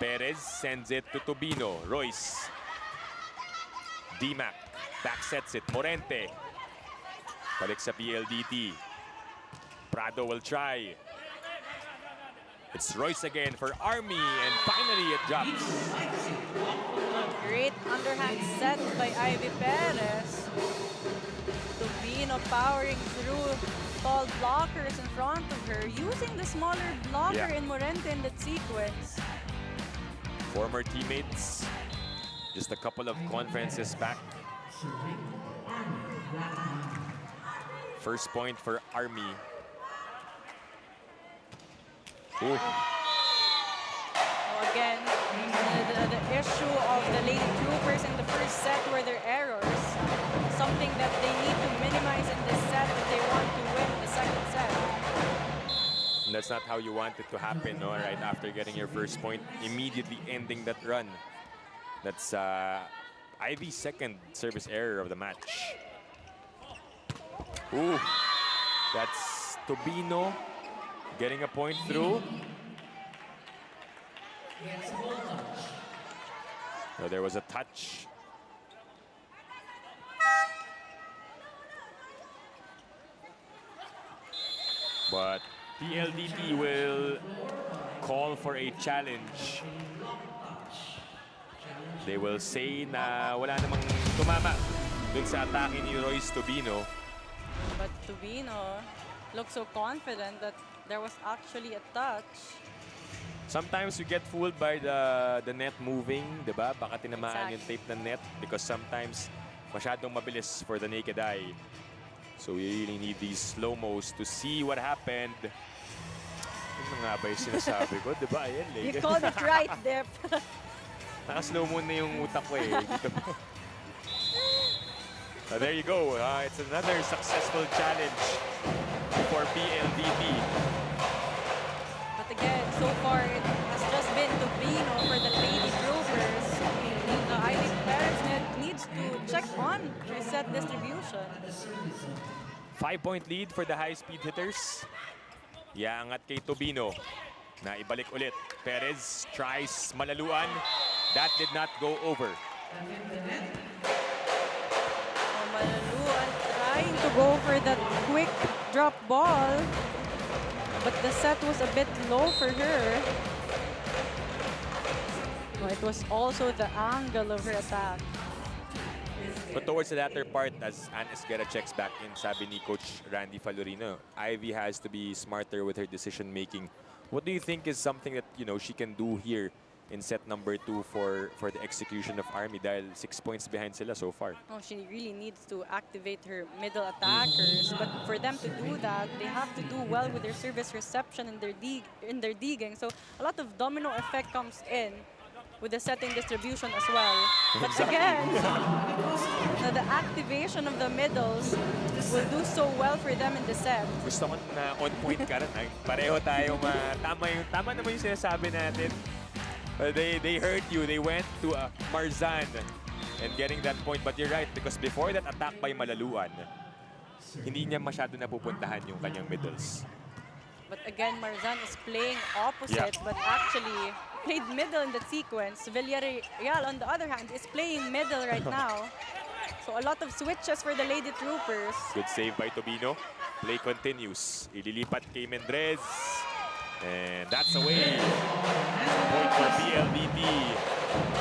Perez sends it to Tubino. Royce. DMAC back sets it. Morente. Balik sa PLDT. Prado will try. It's Royce again for Army, and finally it drops. Great underhand set by Ivy Perez. Tubino powering through tall blockers in front of her, using the smaller blocker in Morente in that sequence. Former teammates, just a couple of conferences back. First point for Army. Ooh. Again, the issue of the Lady Troopers in the first set were their errors. Something that they need to minimize in this set if they want to win the second set. And that's not how you want it to happen, no? Right after getting your first point, immediately ending that run. That's Ivy's second service error of the match. Ooh, that's Tubino getting a point through. So there was a touch. But PLDT will call for a challenge. They will say na wala namang tumama dun sa atake ni Royce Tubino. But Tubino looked so confident that there was actually a touch. Sometimes we get fooled by the net moving, diba? Baka tinamaan yung tape ng net because sometimes masyadong mabilis for the naked eye. So we really need these slow-mos to see what happened. Ano nga ba yung sinasabi ko? Diba, ayan, You called it right, Dip. Naka-slow mo na yung utak ko eh. So there you go. It's another successful challenge for PLDT. But again, so far it has just been Tubino for the Lady Troopers. I think Perez needs to check on the set distribution. 5-point lead for the high-speed hitters. Iangat kay Tubino. Na ibalik ulit. Perez tries malaluan. That did not go over. Malaluan trying to go for that quick drop ball. But the set was a bit low for her. It was also the angle of her attack. But towards the latter part, as Ann Esguerra checks back in, sabi ni Coach Randy Falorino, Ivy has to be smarter with her decision-making. What do you think is something that, you know, she can do here in set number 2 for the execution of Army dahil 6 points behind sila so far. Oh, she really needs to activate her middle attackers, but for them to do that, they have to do well with their service reception and their digging. So a lot of domino effect comes in with the setting distribution as well. But again, the activation of the middles will do so well for them in the set. Gusto ko na on point ka rin. Pareho tayo tama naman yung sinasabi natin. They heard you. They went to Marzan and getting that point. But you're right, because before that attack by Malaluan, hindi niya masyado napupuntahan yung kanyang middles. But again, Marzan is playing opposite, but actually played middle in that sequence. Villarreal, on the other hand, is playing middle right now. So a lot of switches for the Lady Troopers. Good save by Tobino. Play continues. Ililipat kay Mendrez. And that's away. Point for PLDT.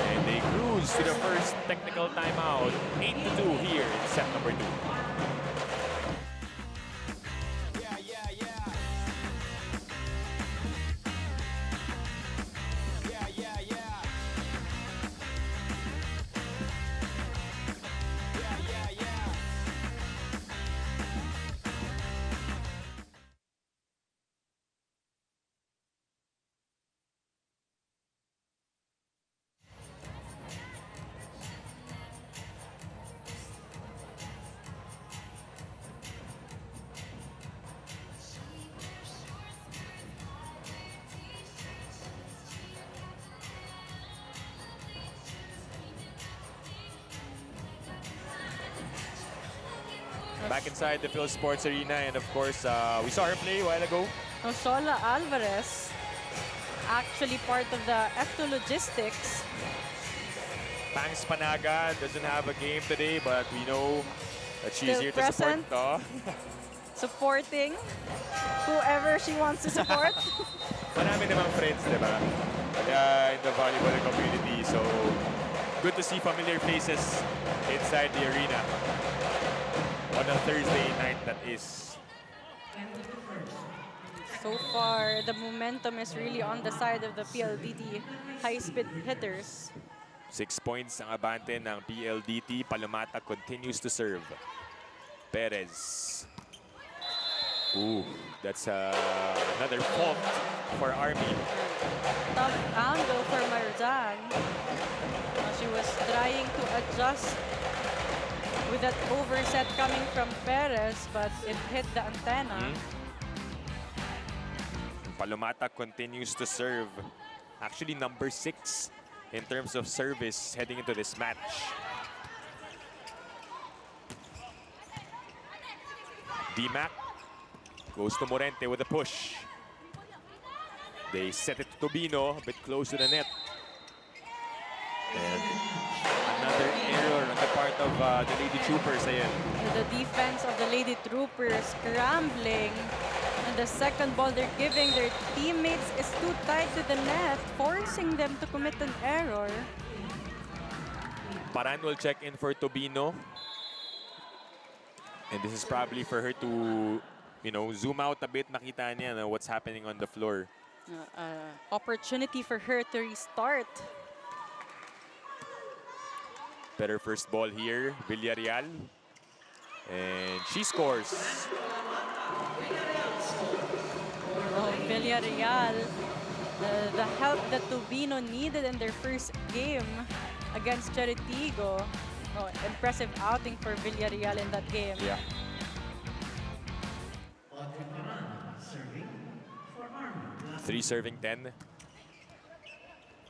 And they cruise to the first technical timeout. 8-2 here in set number 2. Back inside the Phil Sports Arena, and of course, we saw her play a while ago. Oshola Alvarez, actually part of the F2 Logistics. Pangs Panaga doesn't have a game today, but we know that she's Still here present. to support. Supporting whoever she wants to support. Marami namang friends, di ba? In the volleyball community, so good to see familiar faces inside the arena. On a Thursday night, that is. So far, the momentum is really on the side of the PLDT high-speed hitters. 6 points ang abante ng PLDT. Palomata continues to serve. Perez. Ooh, that's another fault for Army. Tough angle for Marzan. She was trying to adjust with that overset coming from Perez, but it hit the antenna. Palomata continues to serve. Actually, number 6 in terms of service heading into this match. D-Mac goes to Morente with a push. They set it to Tobino, a bit close to the net. And another error on the part of the Lady Troopers. Ayan. The defense of the Lady Troopers scrambling. And the second ball they're giving their teammates is too tight to the net, forcing them to commit an error. Paran will check in for Tobino. And this is probably for her to, you know, zoom out a bit, makita niya na what's happening on the floor. Opportunity for her to restart. Better first ball here, Villarreal. And she scores. Oh, Villarreal, the help that Tobino needed in their first game against Cheritigo. Oh, impressive outing for Villarreal in that game. Yeah. Three serving 10.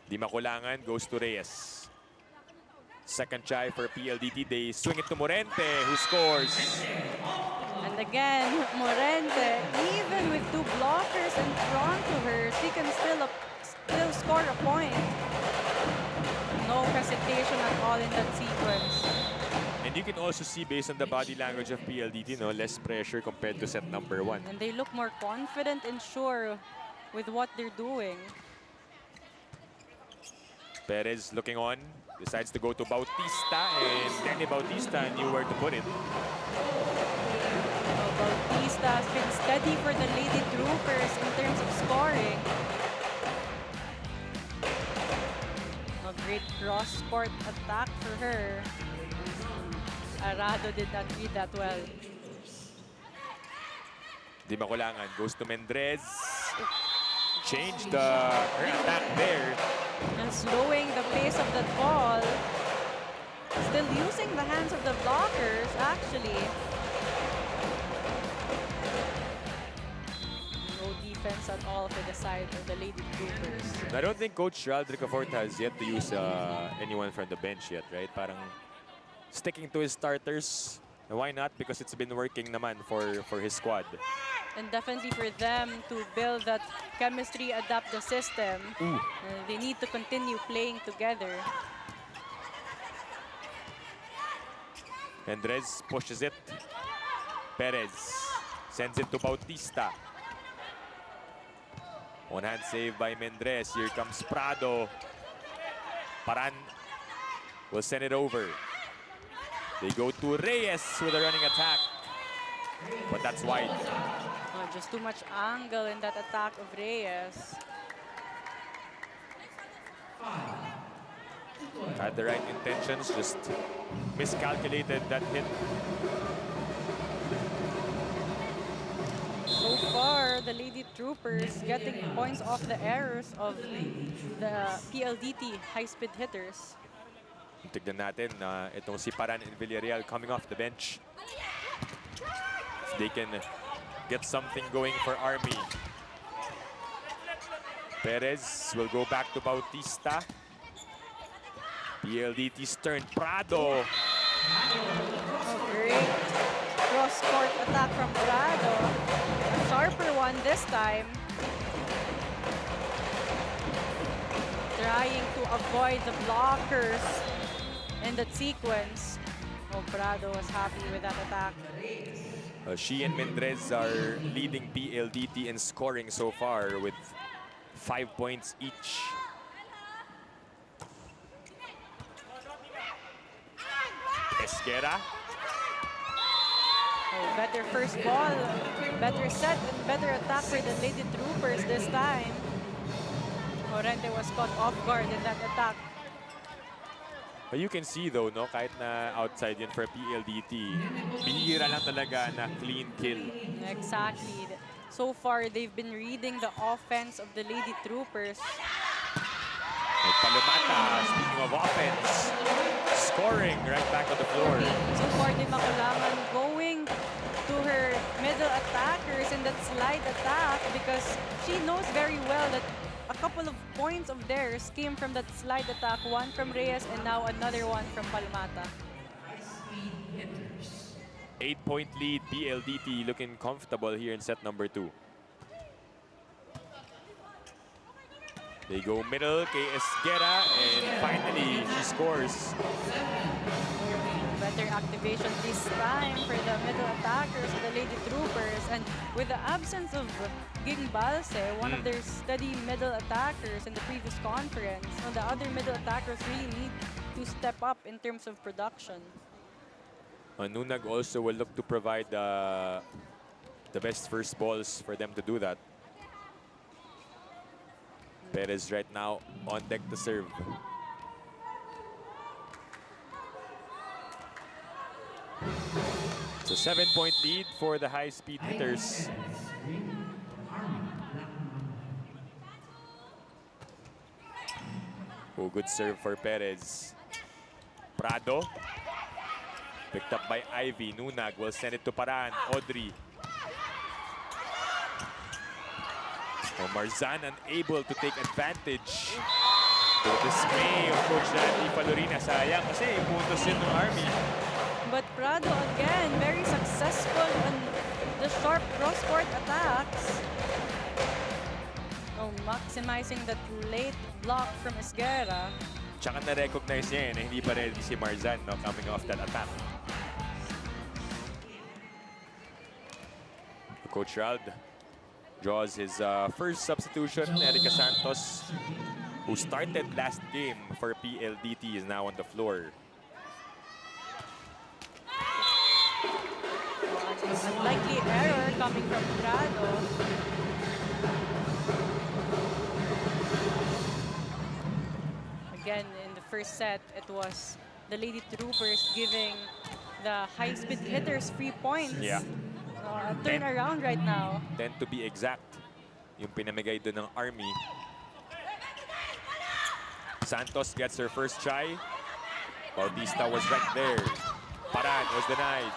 Di makulangan, goes to Reyes. Second try for PLDT. They swing it to Morente, who scores. And again, Morente, even with 2 blockers in front of her, she can still score a point. No hesitation at all in that sequence. And you can also see, based on the body language of PLDT, no, less pressure compared to set number 1. And they look more confident and sure with what they're doing. Perez looking on, decides to go to Bautista, and Danny Bautista knew where to put it. Bautista has been steady for the Lady Troopers in terms of scoring. cross-court attack for her. Arado did not read that well. Di makulangan. Goes to Mendrez. Changed her attack there. And slowing the pace of that ball. Still using the hands of the blockers, actually. No defense at all for the side of the Lady Troopers. I don't think Coach Raldrick has yet to use anyone from the bench yet, right? Parang sticking to his starters. Why not? Because it's been working naman for his squad. And definitely for them to build that chemistry, adapt the system. They need to continue playing together. Mendrez pushes it. Perez sends it to Bautista. One hand save by Mendrez. Here comes Prado. Paran will send it over. They go to Reyes with a running attack. But that's wide. Oh, just too much angle in that attack of Reyes. Had the right intentions, just miscalculated that hit. So far, the Lady Troopers getting points off the errors of the PLDT high-speed hitters. Tignan natin itong si Paran and Villarreal coming off the bench. If they can get something going for Army. Perez will go back to Bautista. PLDT's turn. Prado. Oh, great cross-court attack from Prado. A sharper one this time. Trying to avoid the blockers in that sequence. Oh, Prado was happy with that attack. She and Mendrez are leading PLDT in scoring so far with 5 points each. Esquera. Oh, better first ball, better set, and better attack for the Lady Troopers this time. Morente was caught off guard in that attack. You can see though, no, kahit na outside yun for PLDT, bihira lang talaga na clean kill. Exactly. So far, they've been reading the offense of the Lady Troopers. Palomata, speaking of offense, scoring right back on the floor. So far, Di Makulangan going to her middle attackers in that slide attack because she knows very well that a couple of points of theirs came from that slide attack, one from Reyes and now another one from Palmata. 8-point lead, PLDT looking comfortable here in set number 2. They go middle, kay Esguerra, and finally she scores. Better activation this time for the middle attackers of the Lady Troopers. And with the absence of Ging Balse, one of their steady middle attackers in the previous conference, the other middle attackers really need to step up in terms of production. Nunag also will look to provide the best first balls for them to do that. Perez right now on deck to serve. It's a 7-point lead for the high-speed hitters. Oh, good serve for Perez. Prado. Picked up by Ivy. Nunag will send it to Paran. Audrey. Oh, Marzan unable to take advantage. To the dismay of Coach Randy Palorina. Sayang kasi puntos yun ng Army. But Prado again, very successful on the sharp cross-court attacks. Oh, maximizing that late block from Esguerra. Tsaka na-recognize niya na hindi pa ready si Marzan, no, coming off that attack. Coach Rald draws his first substitution. Erica Santos, who started last game for PLDT, is now on the floor. Unlikely error coming from Prado. Again, in the first set, it was the Lady Troopers giving the high-speed hitters free points. Yeah. A turn around right now. 10 to be exact. Yung pinamigay doon ng Army. Santos gets her first try. Bautista was right there. Paran was denied.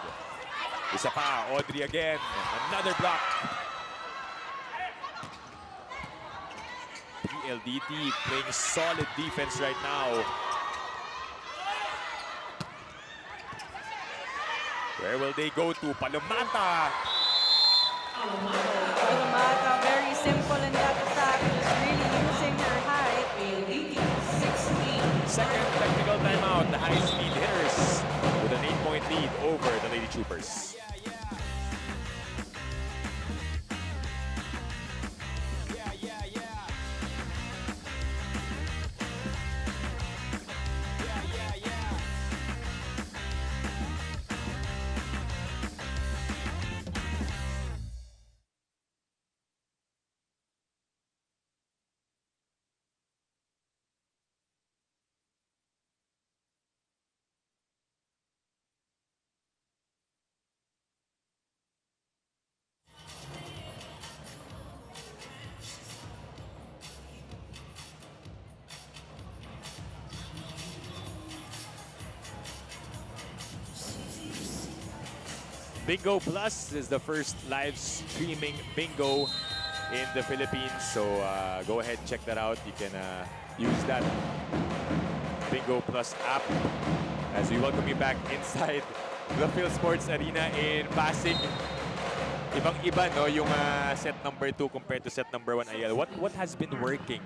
Isa pa, Audrey again. Another block. PLDT playing solid defense right now. Where will they go to? Palomata. Palomata, very simple in that attack. Just really using her height. Second technical timeout. The high-speed hitters with an 8-point lead over the Lady Troopers. Bingo Plus is the first live streaming bingo in the Philippines. So go ahead, check that out. You can use that Bingo Plus app as we welcome you back inside the Phil Sports Arena in Pasig. Ibang-iba, no, yung set number 2 compared to set number 1. Ayal, what has been working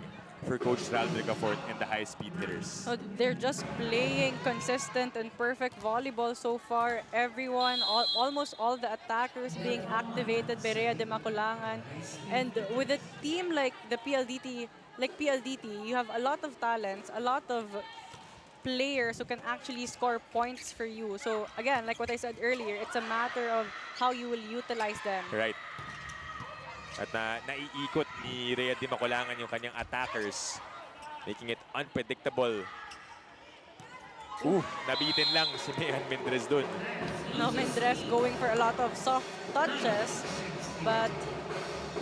for Coach Ralph Ricafort and the high-speed hitters? So they're just playing consistent and perfect volleyball so far. Everyone, almost all the attackers being activated by Rhea de Maculangan. And with a team like the PLDT, you have a lot of talents, a lot of players who can actually score points for you. So again, like what I said earlier, it's a matter of how you will utilize them. Right. At naiikot ni Rhea de Maculangan yung kanyang attackers, making it unpredictable. Nabitin lang si Mehan Mendrez dun. Now Mendrez going for a lot of soft touches, but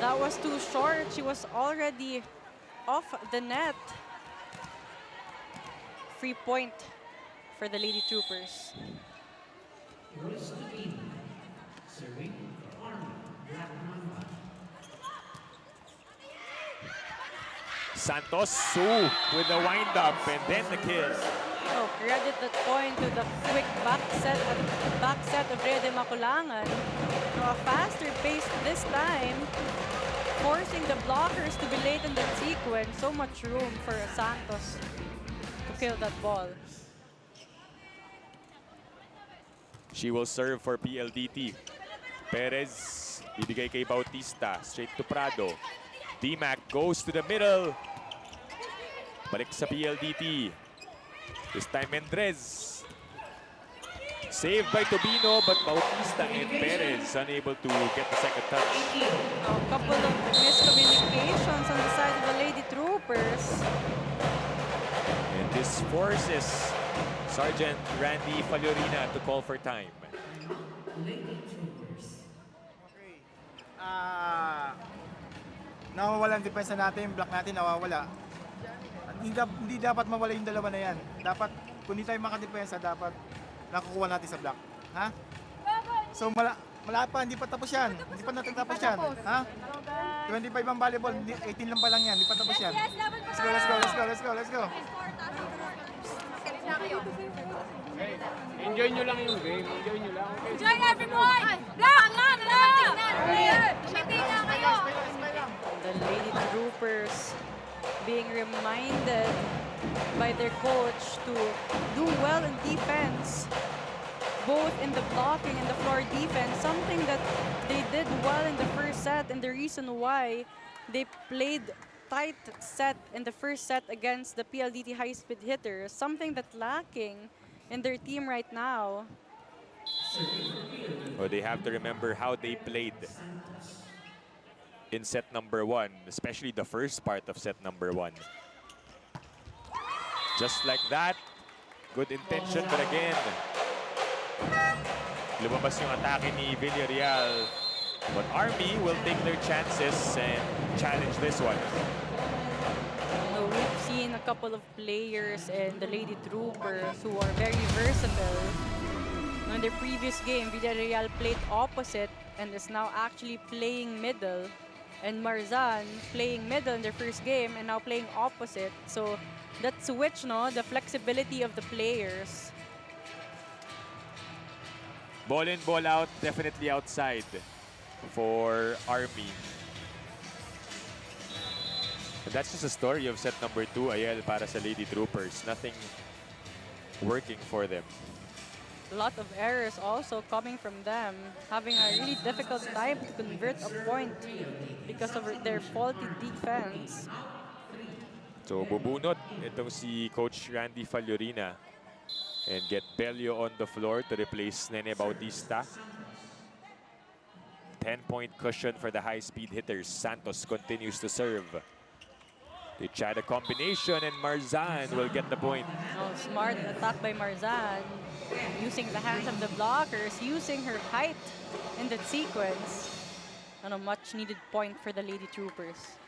that was too short. She was already off the net. Free point for the Lady Troopers. Santos with the wind-up and then the kill. Oh, credit that point to the quick back set of Rhea de Maculangan. To a faster pace this time, forcing the blockers to be late in the sequence. So much room for Santos to kill that ball. She will serve for PLDT. Perez, ibigay kay Bautista, straight to Prado. D-Mac goes to the middle. Balik sa PLDT. This time Mendrez. Saved by Tobino, but Bautista and Perez unable to get the second touch. A couple of miscommunications on the side of the Lady Troopers. And this forces Sergeant Randy Faliorina to call for time. Nawawala ang depensa natin, block natin nawawala. Hindi dapat mawala yung dalawa na yan. Dapat, kung hindi tayo makadepensa, dapat nakukuha natin sa block. Ha? So, malapit pa, hindi pa tapos yan. Hindi pa natatapos yan. Ha? 25 ang volleyball, 18 lang pa lang yan. Hindi pa tapos yan. Let's go. Enjoy nyo lang yung game. Enjoy nyo lang. Enjoy everyone! Block! The Lady Troopers being reminded by their coach to do well in defense, both in the blocking and the floor defense, something that they did well in the first set, and the reason why they played tight set in the first set against the PLDT high-speed hitters, something that's lacking in their team right now. Well, they have to remember how they played in set number 1, especially the first part of set number 1. Just like that. Good intention, but again, lumabas yung atake ni Villarreal. But Army will take their chances and challenge this one. So we've seen a couple of players and the Lady Troopers who are very versatile. In their previous game, Villarreal played opposite and is now actually playing middle. And Marzan playing middle in their first game and now playing opposite. So that switch, no, the flexibility of the players. Ball in, ball out, definitely outside for Army. And that's just a story of set number 2, Ayel, para sa Lady Troopers. Nothing working for them. A lot of errors also coming from them, having a really difficult time to convert a point because of their faulty defense. So bubunot itong si Coach Randy Fallorina and get Bello on the floor to replace Nene Bautista. 10-point cushion for the high-speed hitters. Santos continues to serve. They try the combination and Marzan will get the point. Oh, smart attack by Marzan. Using the hands of the blockers, using her height in that sequence. And a much-needed point for the Lady Troopers.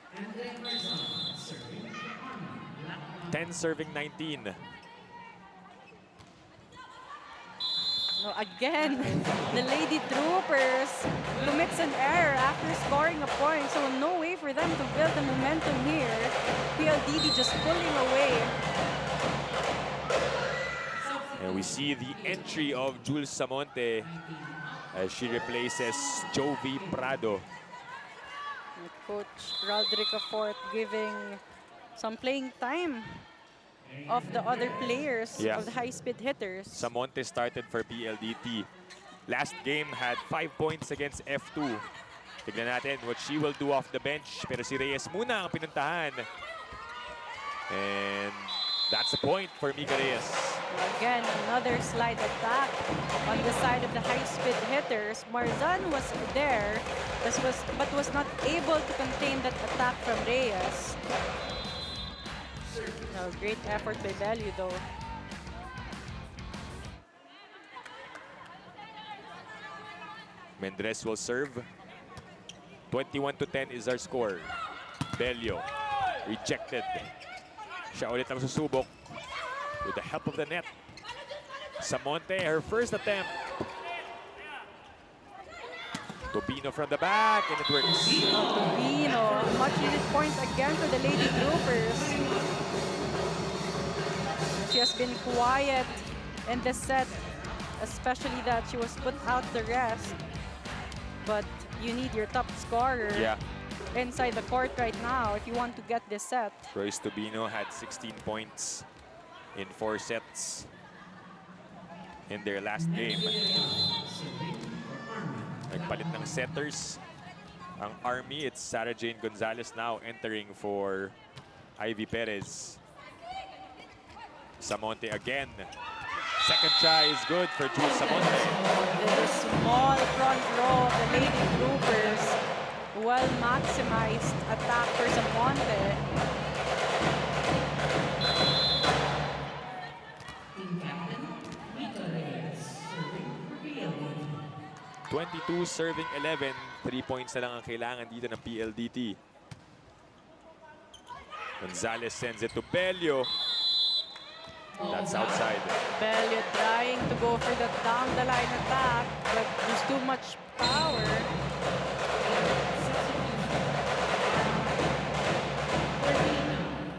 10 serving 19. No, again, the Lady Troopers commits an error after scoring a point. So no way for them to build the momentum here. PLDT just pulling away. And we see the entry of Jules Samonte as she replaces Jovi Prado. Coach Rodrigo Fort giving some playing time of the other players, of the high-speed hitters. Samonte started for PLDT. Last game had 5 points against F2. Tignan natin what she will do off the bench. Pero si Reyes muna ang pinuntahan. And that's a point for Mika Reyes. Again, another slide attack on the side of the high-speed hitters. Marzan was there, but was not able to contain that attack from Reyes. No, great effort by Bello, though. Mendres will serve. 21-10 is our score. Bello rejected. Siya ulit ang susubok with the help of the net. Samonte, her first attempt. Tobino from the back, and it works. Tobino, much needed points again for the Lady Troopers. She has been quiet in this set, especially that she was put out the rest. But you need your top scorer inside the court right now if you want to get this set. Royce Tobino had 16 points in 4 sets in their last game. Nagpalit ng setters ang Army. It's Sarah Jane Gonzalez now entering for Ivy Perez. Samonte again. Second try is good for Jules Samonte. The small front row of the Lady Troopers. Well maximized attack for Samonte. (22 serving 11). 3 points na lang ang kailangan dito ng PLDT. Gonzalez sends it to Bello. That's outside. Bello trying to go for the down the line attack, but there's too much power.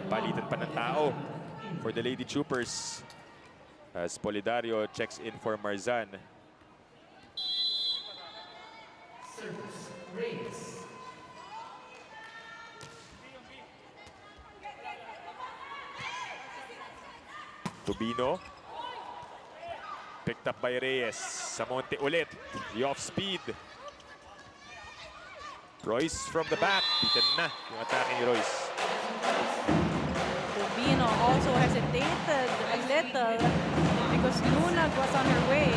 Palitan pa ng tao for the Lady Troopers as Polidario checks in for Marzan. Tobino. Picked up by Reyes. Samonte ulit. The off-speed. Royce from the back. Beaten na yung atake ni Royce. Tobino also hesitated a little because Lunag was on her way.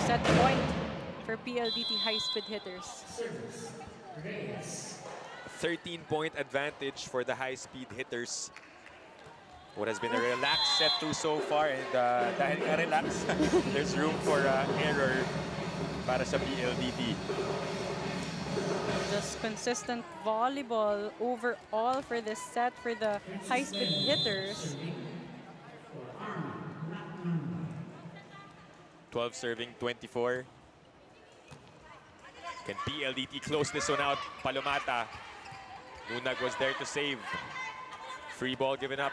Set point for PLDT high-speed hitters. 13-point advantage for the high-speed hitters. What has been a relaxed set 2 so far, and dahil nga relax, there's room for error para sa PLDT. Just consistent volleyball overall for this set for the high-speed hitters. 12 serving, 24. Can PLDT close this one out? Palomata. Nunag was there to save. Free ball given up.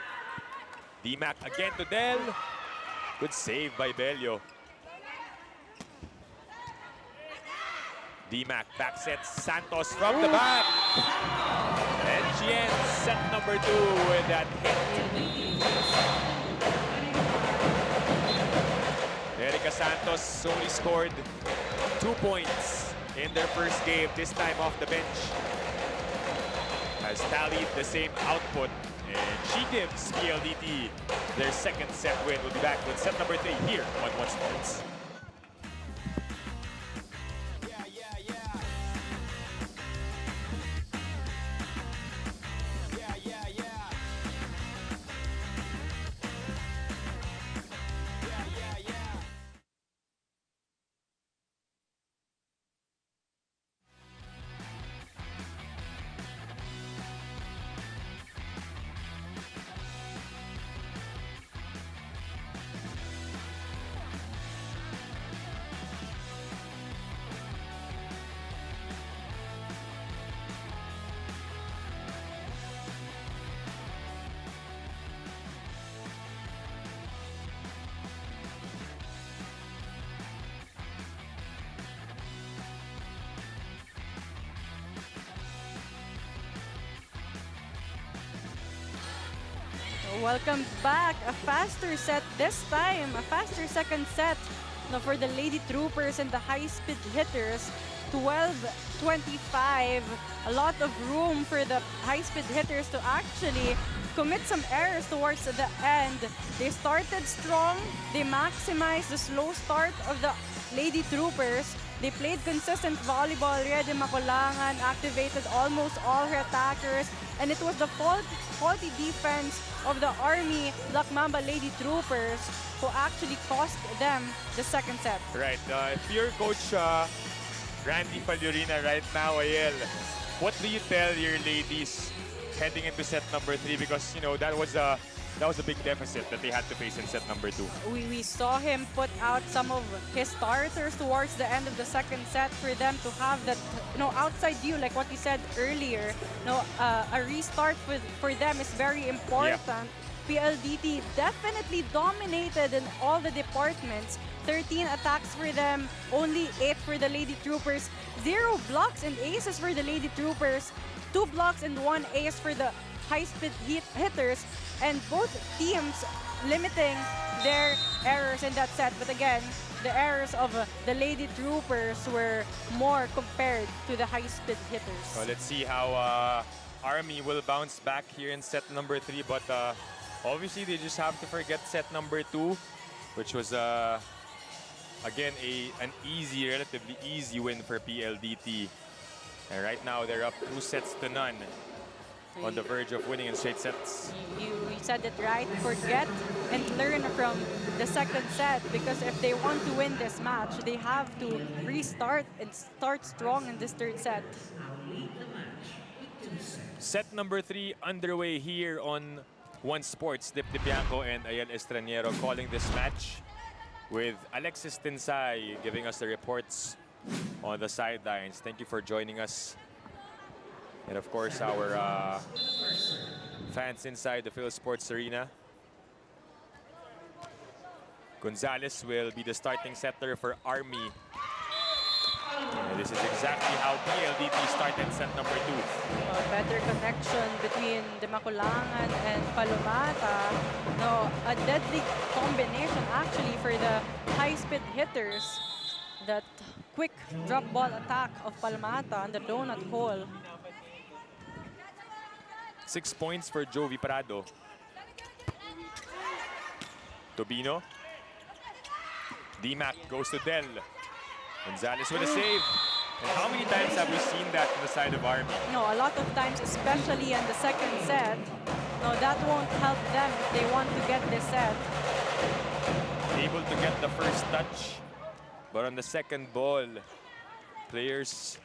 D-Mac again to Del. Good save by Bello. D-Mac back sets Santos from the back. And she ends set number 2 with that hit. Erica Santos only scored 2 points in their first game, this time off the bench. Has tallied the same output, and she gives PLDT their second set win. We'll be back with set number 3 here on One Sports. Welcome back. A faster set this time. A faster second set for the Lady Troopers and the high-speed hitters. 12-25. A lot of room for the high-speed hitters to actually commit some errors towards the end. They started strong. They maximized the slow start of the Lady Troopers. They played consistent volleyball. Rhea de Macolangan activated almost all her attackers. And it was the faulty defense of the Army Black Mamba Lady Troopers who actually cost them the second set. Right. If you're Coach Randy Faliorina right now, Ayel, what do you tell your ladies heading into set number 3? Because, you know, that was a big deficit that they had to face in set number 2. We saw him put out some of his starters towards the end of the second set for them to have that, outside view, like what you said earlier. A restart for them is very important. Yeah. PLDT definitely dominated in all the departments. 13 attacks for them, only 8 for the Lady Troopers. 0 blocks and aces for the Lady Troopers. 2 blocks and 1 ace for the high-speed hitters. And both teams limiting their errors in that set. But again, the errors of the Lady Troopers were more compared to the high-speed hitters. Well, let's see how Army will bounce back here in set number 3. But obviously, they just have to forget set number 2, which was, again, an relatively easy win for PLDT. And right now, they're up 2-0 on the verge of winning in straight sets. You said it right. Forget and learn from the second set, because if they want to win this match, they have to restart and start strong in this third set. Set number 3 underway here on One Sports. Dip Bianco and Ayel Estraniero calling this match, with Alexis Tinsay giving us the reports on the sidelines. Thank you for joining us. And of course, our fans inside the Phil Sports Arena. Gonzalez will be the starting setter for Army. And this is exactly how PLDT started set number 2. A better connection between De Macolangan and Palomata. A deadly combination actually for the high-speed hitters. That quick drop ball attack of Palomata on the donut hole. 6 points for Jovi Prado. Tobino. D-Mac goes to Del. Gonzalez with a save. And how many times have we seen that on the side of Army? No, a lot of times, especially in the second set, no, that won't help them if they want to get this set. Able to get the first touch, but on the second ball, players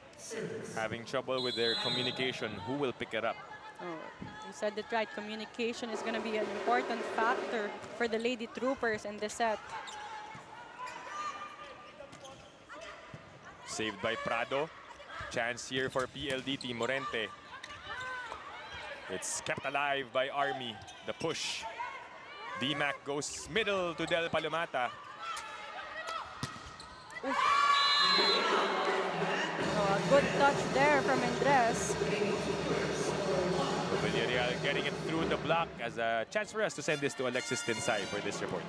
having trouble with their communication. Who will pick it up? Oh, you said it right. Communication is going to be an important factor for the Lady Troopers in this set. Saved by Prado. Chance here for PLDT. Morente. It's kept alive by Army. The push. DMAC goes middle to Del Palomata. Oh, a good touch there from Andres. Villarreal getting it through the block as a chance for us to send this to Alexis Tinsay for this report.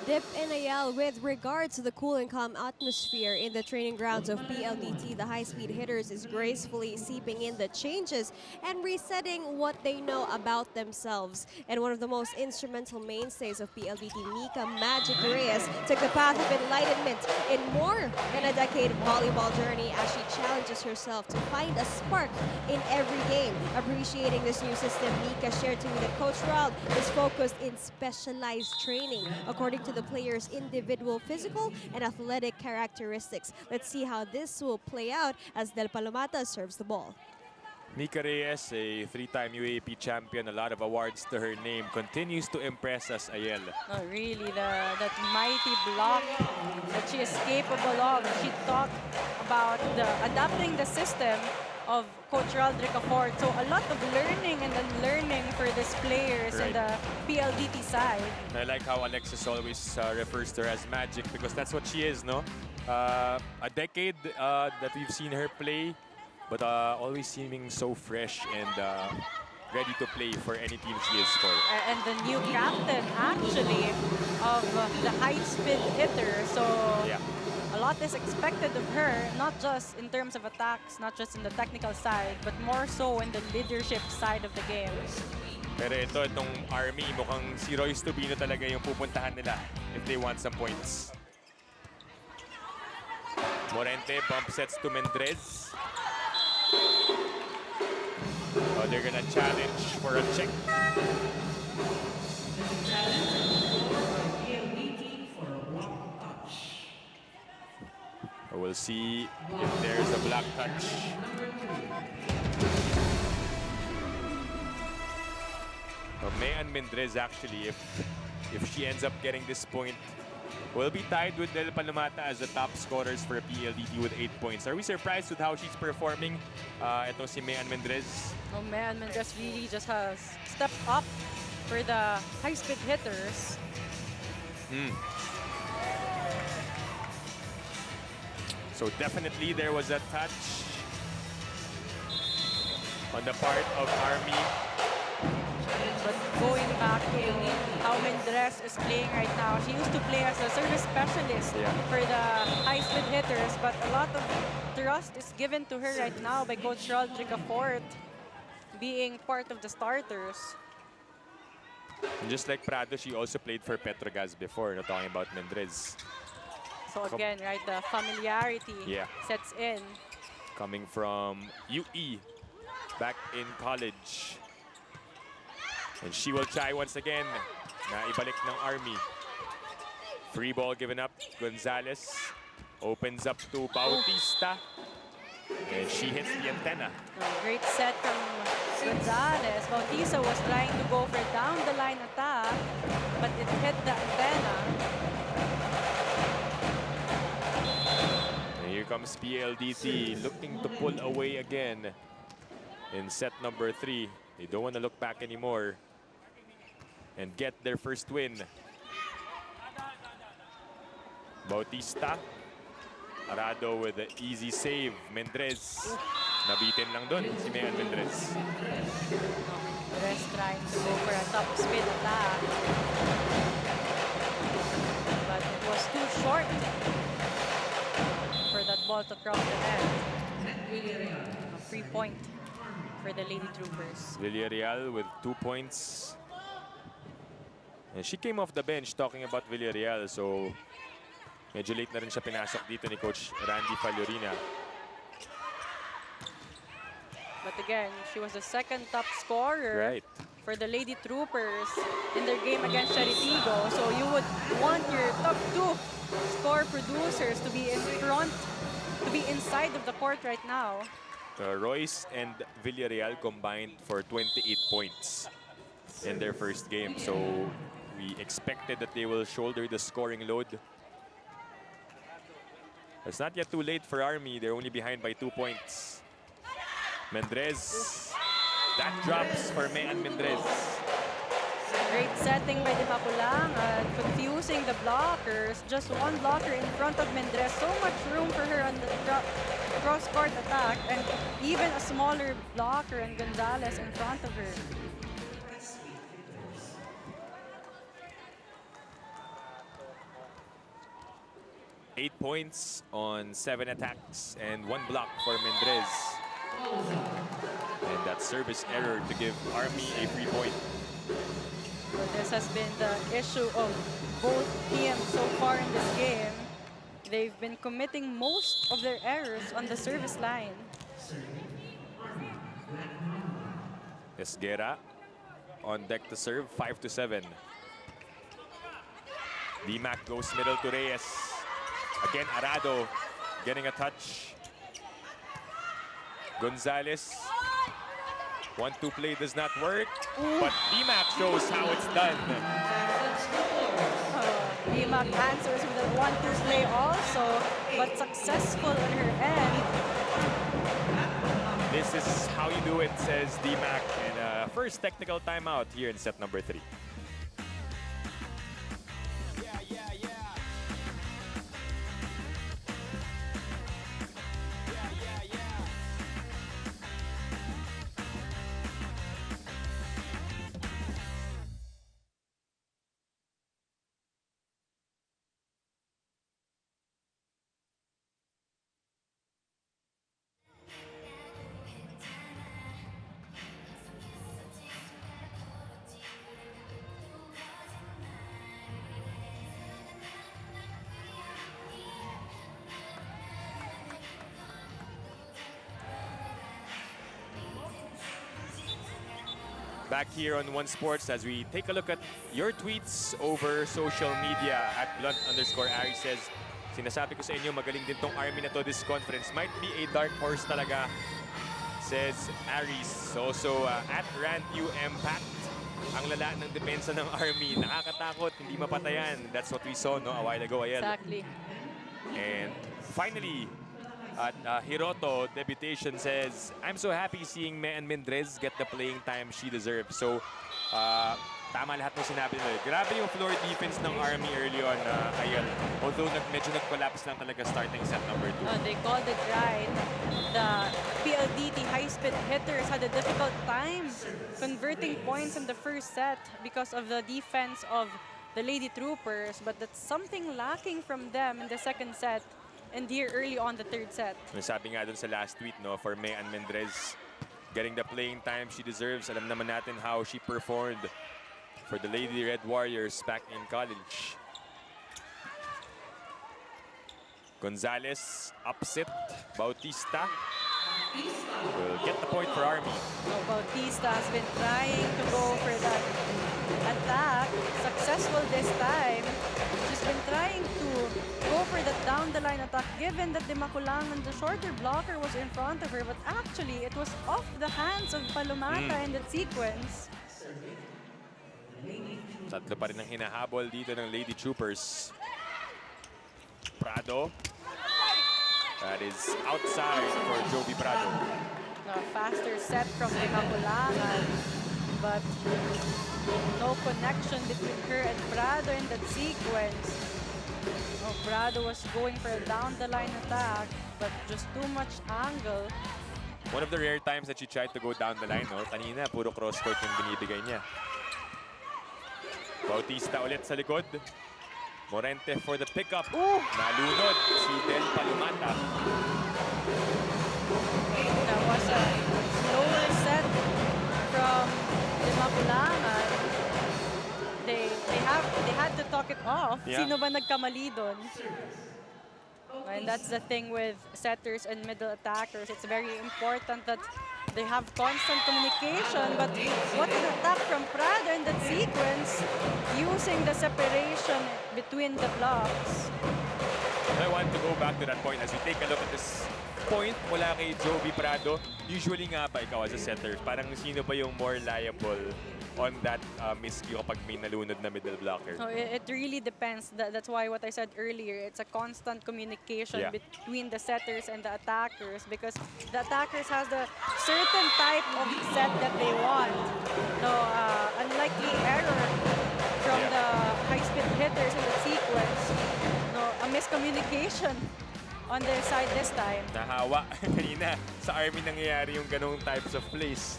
Dip NAL, with regards to the cool and calm atmosphere in the training grounds of PLDT, the high-speed hitters is gracefully seeping in the changes and resetting what they know about themselves. And one of the most instrumental mainstays of PLDT, Mika Magic Reyes, took the path of enlightenment in more than a decade volleyball journey as she challenges herself to find a spark in every game. Appreciating this new system, Mika shared to me that Coach Ralph is focused in specialized training according to the players' individual physical and athletic characteristics. Let's see how this will play out as Del Palomata serves the ball. Mika Reyes, a three-time UAP champion, a lot of awards to her name, continues to impress us, Ayel. Oh, really, that mighty block that she is capable of. She talked about adapting the system of Coach Rodrick Afford. So a lot of learning and learning for these players in the PLDT side. I like how Alexis always refers to her as magic because that's what she is, no? A decade that we've seen her play, but always seeming so fresh and ready to play for any team she is for. And the new captain, actually, of the high-speed hitter. So yeah. A lot is expected of her, not just in terms of attacks, not just in the technical side, but more so in the leadership side of the game. Pero itong Army, mukhang si Royce Tubino talaga yung pupuntahan nila if they want some points. Morente bump sets to Mendrez. Oh, they're gonna challenge for a check. We'll see if there's a black touch. Mayan Mendrez, actually, if she ends up getting this point, will be tied with Del Palomata as the top scorers for PLDT with 8 points. Are we surprised with how she's performing? Ito si Mayan Mendrez. Oh, Mayan Mendrez really just has stepped up for the high-speed hitters. So definitely there was a touch on the part of Army. But going back to how Mendrez is playing right now, she used to play as a service specialist for the high-speed hitters, but a lot of trust is given to her right now by Coach Rodrick Afford, being part of the starters. And just like Prado, she also played for Petrogas before, not talking about Mendrez. So again, right, the familiarity sets in. Coming from UE, back in college. And she will try once again. Naibalik ng Army. Free ball given up. Gonzalez opens up to Bautista. And she hits the antenna. Great set from Gonzalez. Bautista was trying to go for down the line attack, but it hit the antenna. And here comes PLDT looking to pull away again in set number 3. They don't want to look back anymore and get their first win. Bautista. Arado with an easy save. Mendrez. Nabitin lang dun si Mayan Mendrez. Mendrez trying to go for a top spin attack. But it was too short for that ball to cross the net. A free point for the Lady Troopers. Villarreal with 2 points. And she came off the bench talking about Villarreal, so Medyo late na rin siya pinasok dito ni Coach Randy Fallorina. But again, she was the second top scorer for the Lady Troopers in their game against Charitigo. So you would want your top 2 score producers to be in front, to be inside of the court right now. Royce and Villarreal combined for 28 points in their first game. So we expected that they will shoulder the scoring load. It's not yet too late for Army. They're only behind by 2 points. Mendrez. That drops for Mayan Mendrez. Great setting by Dimaculangan, confusing the blockers. Just one blocker in front of Mendrez. So much room for her on the cross-court attack. And even a smaller blocker and Gonzalez in front of her. Eight points on 7 attacks and 1 block for Mendrez. And that service error to give Army a free point. So this has been the issue of both teams so far in this game. They've been committing most of their errors on the service line. Esguera on deck to serve, 5-7. DMAC goes middle to Reyes. Again, Arado getting a touch. Gonzalez. 1-2 play does not work, but DMAC shows how it's done. DMAC answers with a 1-2 play also, but successful on her end. This is how you do it, says DMAC. And first technical timeout here in set number 3. Back here on One Sports as we take a look at your tweets over social media at @blunt_Ari says, sinasabi ko sa inyo, magaling din tong Army na to this conference. Might be a dark horse talaga, says Aris. Also, at RantU Impact, ang lala ng depensa ng Army. Nakakatakot, hindi mapatayan. That's what we saw no, a while ago, Ayel. Exactly. And finally, at Hiroto Debutation says, I'm so happy seeing Mayan Mendrez get the playing time she deserves. So, tama lahat ng sinabi nila. Grabe yung floor defense ng Army early on, Ayel. Although medyo nag-collapse lang talaga starting set number 2. They called it right. The PLDT high-speed hitters had a difficult time converting points in the first set because of the defense of the Lady Troopers. But that's something lacking from them in the second set. And here early on the third set. Sabi nga dun sa last tweet, no, for Mayan Mendrez, getting the playing time she deserves. Alam naman natin how she performed for the Lady Red Warriors back in college. Gonzalez, upset. Bautista will get the point for Army. Bautista has been trying to go for that attack. Successful this time. She's been trying to go for the down-the-line attack, given that Dimaculangan, the shorter blocker, was in front of her. But actually, it was off the hands of Palomata in that sequence. Tatlo pa rin ang hinahabol dito ng Lady Troopers. Prado. That is outside for Jovi Prado. A faster set from Dimaculangan, but no connection between her and Prado in that sequence. Oh, Prado was going for a down-the-line attack, but just too much angle. One of the rare times that she tried to go down the line, no? Kanina, puro cross-court yung binibigay niya. Bautista ulit sa likod. Morente for the pickup. Nalunod si Del Palomata. That was a slower set from Dimaculangan. They had to talk it off. Yeah. Sino ba nagkamali dun? And that's the thing with setters and middle attackers. It's very important that they have constant communication. But what an attack from Prado in that sequence, using the separation between the blocks. I want to go back to that point as we take a look at this point mula kay Jovi Prado. Usually nga ba ikaw as a setter, parang sino ba yung more liable on that miscue kapag may nalunod na middle blocker? So it really depends. That's why what I said earlier, it's a constant communication between the setters and the attackers, because the attackers has the certain type of set that they want. No, unlikely error from the high-speed hitters in the sequence. No, a miscommunication on their side this time. Nahawa kanina sa Army nangyayari yung ganong types of plays.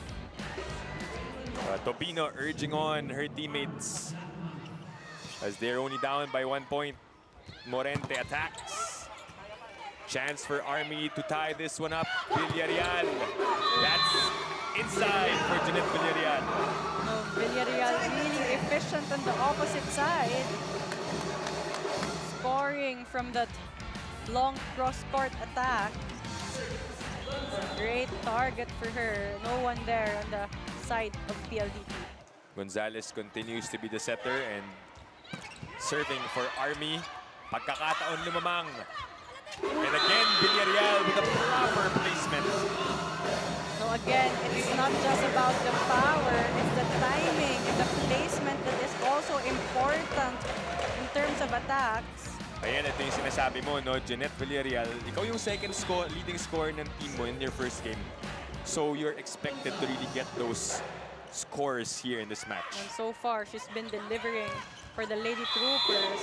Tobino urging on her teammates as they're only down by 1 point. Morente attacks. Chance for Army to tie this one up. Villarreal. That's inside for Jeanette Villarreal. No, Villarreal really efficient on the opposite side. Scoring from that long cross-court attack. A great target for her. No one there on the side of PLDT. Gonzalez continues to be the setter and serving for Army. Pagkakataon lumamang. And again, Villarreal with a proper placement. So again, it's not just about the power, it's the timing and the placement that is also important in terms of attacks. Ayan, ito yung sinasabi mo, no? Jeanette Villarreal, ikaw yung leading scorer ng team mo in your first game. So you're expected to really get those scores here in this match. And so far, she's been delivering for the Lady Troopers.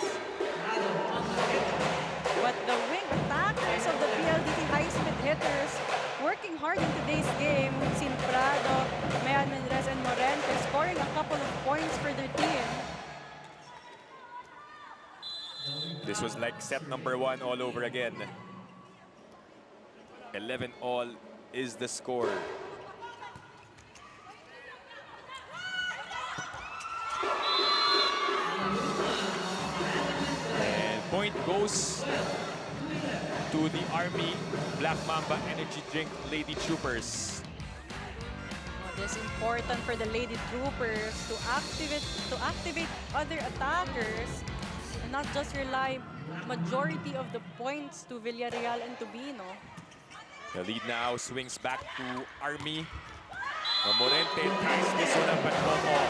But the wing attackers of the PLDT high-speed hitters working hard in today's game. We've seen Prado, Mayan Mendrez, and Morente scoring a couple of points for their team. This was like set number 1 all over again. 11-all is the score. And point goes to the Army Black Mamba Energy Drink Lady Troopers. It's important for the Lady Troopers to activate other attackers and not just rely majority of the points to Villarreal and Tobino. The lead now swings back to Army. Morente ties this one up at 1-all.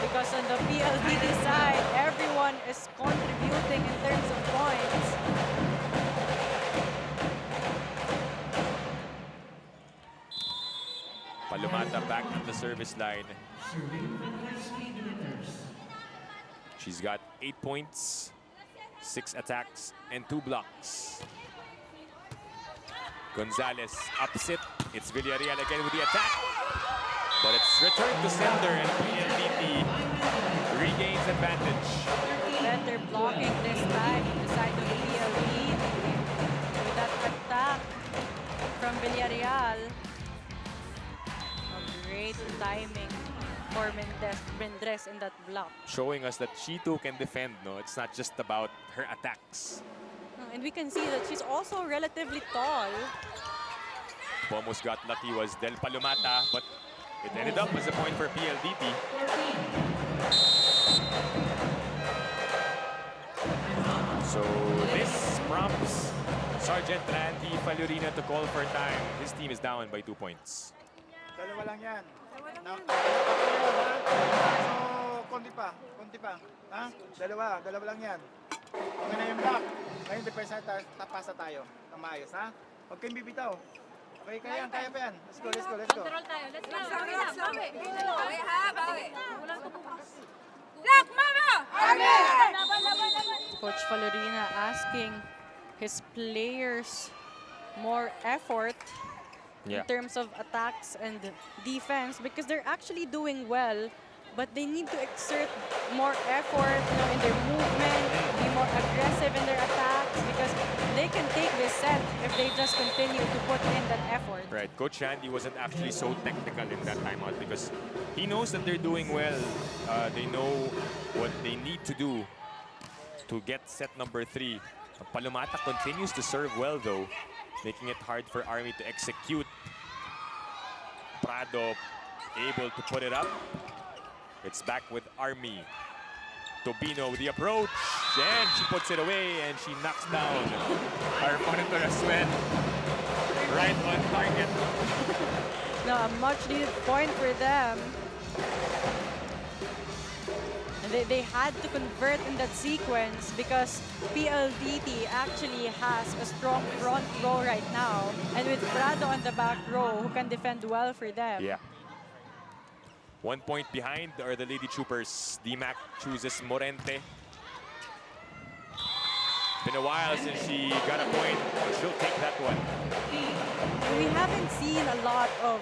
Because on the PLDT side, everyone is contributing in terms of points. Palumata back on the service line. She's got 8 points, 6 attacks, and 2 blocks. Gonzalez upset. It's Villarreal again with the attack. But it's returned to center and PLDT regains advantage. Better blocking this time on the side of PLDT. With that attack from Villarreal. A great timing for Mendrez in that block. Showing us that she too can defend, no? It's not just about her attacks. And we can see that she's also relatively tall. Who almost got lucky was Del Palumata, but it ended up as a point for PLDT. So this prompts Sergeant Randy Falurina to call for time. His team is down by 2 points. Dalawa lang yan. So, konti pa. Ha? Dalawa lang yan. Okay na yung block. Ngayon, depensa tapasa tayo. Ang maayos, ha? Huwag kayong bibitaw. Okay, kaya pa yan. Let's go. Control tayo. Let's go. Bawi ha, bawi. Black Mamba! Coach Falurina asking his players more effort in terms of attacks and defense, because they're actually doing well, but they need to exert more effort, in their movement, be more aggressive in their attacks, because they can take this set if they just continue to put in that effort. Right, Coach Randy wasn't actually so technical in that timeout because he knows that they're doing well. They know what they need to do to get set number 3. Palumata continues to serve well though, making it hard for Army to execute. Prado able to put it up. It's back with Army. Tobino with the approach, and she puts it away, and she knocks down our monitor as well. Right on target. No, a much needed point for them. And they had to convert in that sequence because PLDT actually has a strong front row right now. And with Prado on the back row who can defend well for them. Yeah. 1 point behind are the Lady Troopers. DMAC chooses Morente. Been a while since she got a point, but she'll take that one. We haven't seen a lot of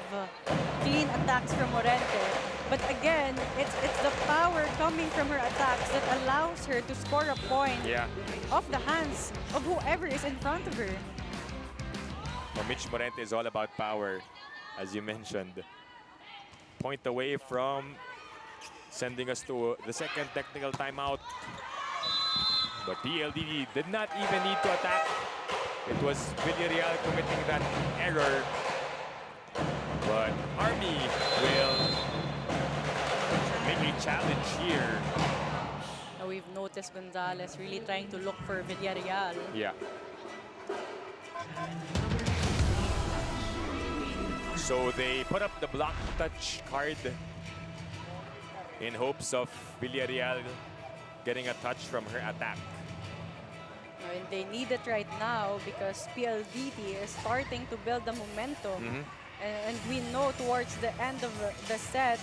clean attacks from Morente. But again, it's the power coming from her attacks that allows her to score a point off the hands of whoever is in front of her. Well, Mitch Morente is all about power, as you mentioned. Point away from sending us to the second technical timeout. But PLDT did not even need to attack. It was Villarreal committing that error. But Army will make a challenge here. Now we've noticed Gonzalez really trying to look for Villarreal. Yeah. So they put up the block touch card in hopes of Villarreal getting a touch from her attack. And they need it right now because PLDT is starting to build the momentum. And we know towards the end of the set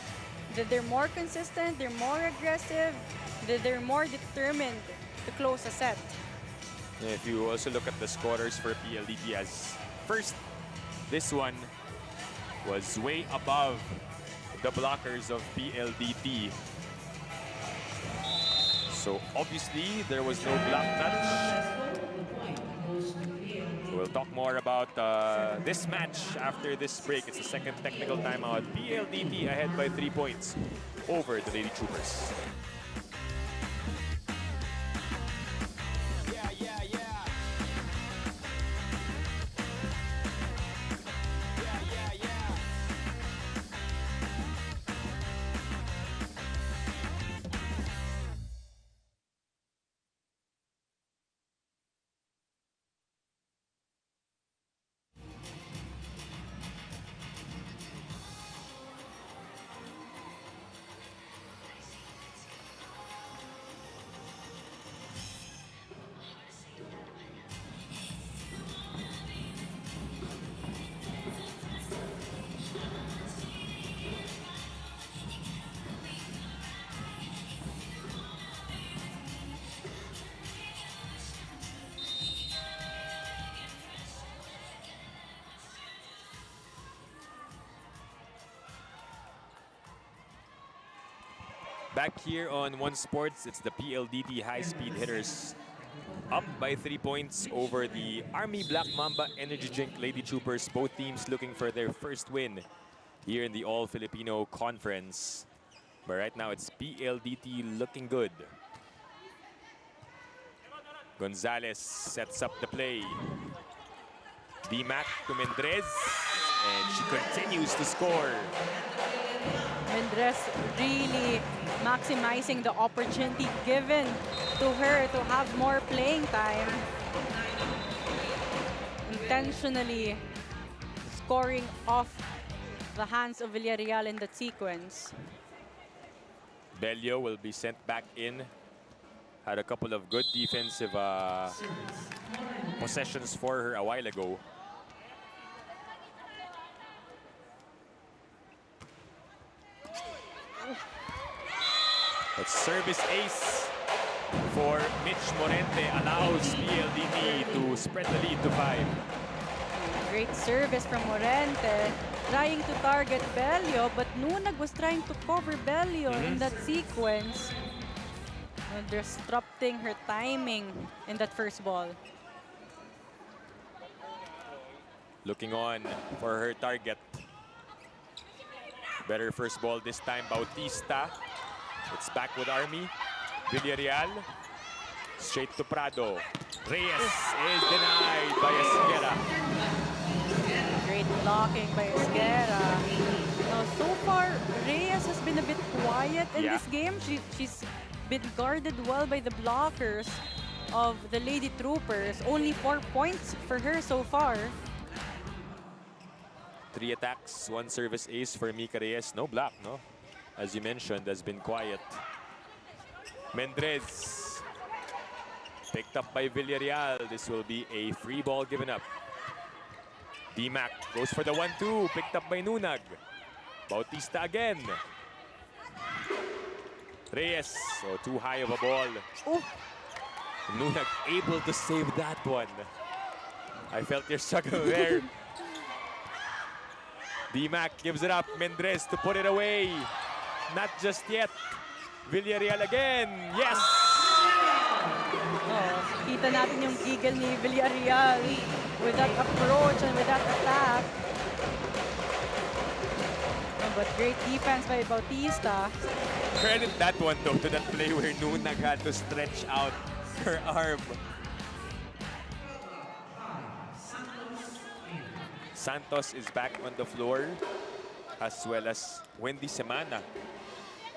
that they're more consistent, they're more aggressive, that they're more determined to close a set. If you also look at the scorers for PLDT, as first, this one was way above the blockers of PLDT. So obviously there was no block touch. We'll talk more about this match after this break. It's the second technical timeout. PLDT ahead by 3 points over the Lady Troopers. Back here on One Sports, it's the PLDT high-speed hitters up by 3 points over the Army Black Mamba Energy Drink Lady Troopers. Both teams looking for their first win here in the All-Filipino Conference. But right now, it's PLDT looking good. Gonzalez sets up the play. DMAC to Mendrez, and she continues to score. Mendrez really maximizing the opportunity given to her to have more playing time. Intentionally scoring off the hands of Villarreal in that sequence. Bello will be sent back in. Had a couple of good defensive possessions for her a while ago. But service ace for Mitch Morente allows PLDT to spread the lead to 5. Great service from Morente, trying to target Bello, but Nunag was trying to cover Bello in that sequence, disrupting her timing in that first ball. Looking on for her target. Better first ball this time, Bautista. It's back with Army. Villarreal. Straight to Prado. Reyes is denied by Esguera. Great blocking by Esguera. Now, so far, Reyes has been a bit quiet in this game. She's been guarded well by the blockers of the Lady Troopers. Only 4 points for her so far. 3 attacks, 1 service ace for Mika Reyes. No block, no? As you mentioned, has been quiet. Mendrez. Picked up by Villarreal. This will be a free ball given up. D-Mac goes for the 1-2. Picked up by Nunag. Bautista again. Reyes. So too high of a ball. Oh. Nunag able to save that one. I felt your struggle there. D-Mac gives it up. Mendrez to put it away. Not just yet. Villarreal again. Yes! Oh, kita natin yung giggle ni Villarreal with that approach and with that attack. Oh, but great defense by Bautista. Credit that one though to that play where Nunag had to stretch out her arm. Santos is back on the floor, as well as Wendy Semana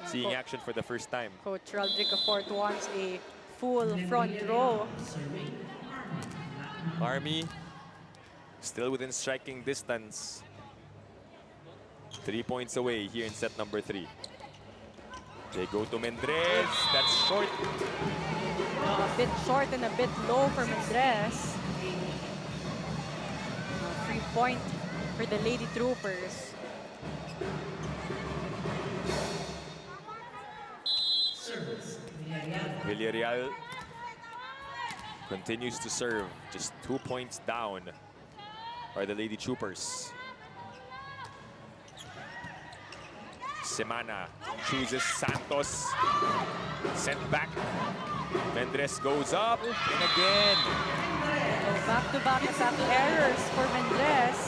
seeing action for the first time. Coach Rodrigo Fort wants a full front row. Army still within striking distance. 3 points away here in set number 3. They go to Mendrez. That's short. A bit short and a bit low for Mendrez. Free point for the Lady Troopers. Villarreal continues to serve. Just 2 points down are the Lady Troopers. Semana chooses Santos. Sent back. Mendrez goes up and again. So back-to-back attack errors for Mendrez.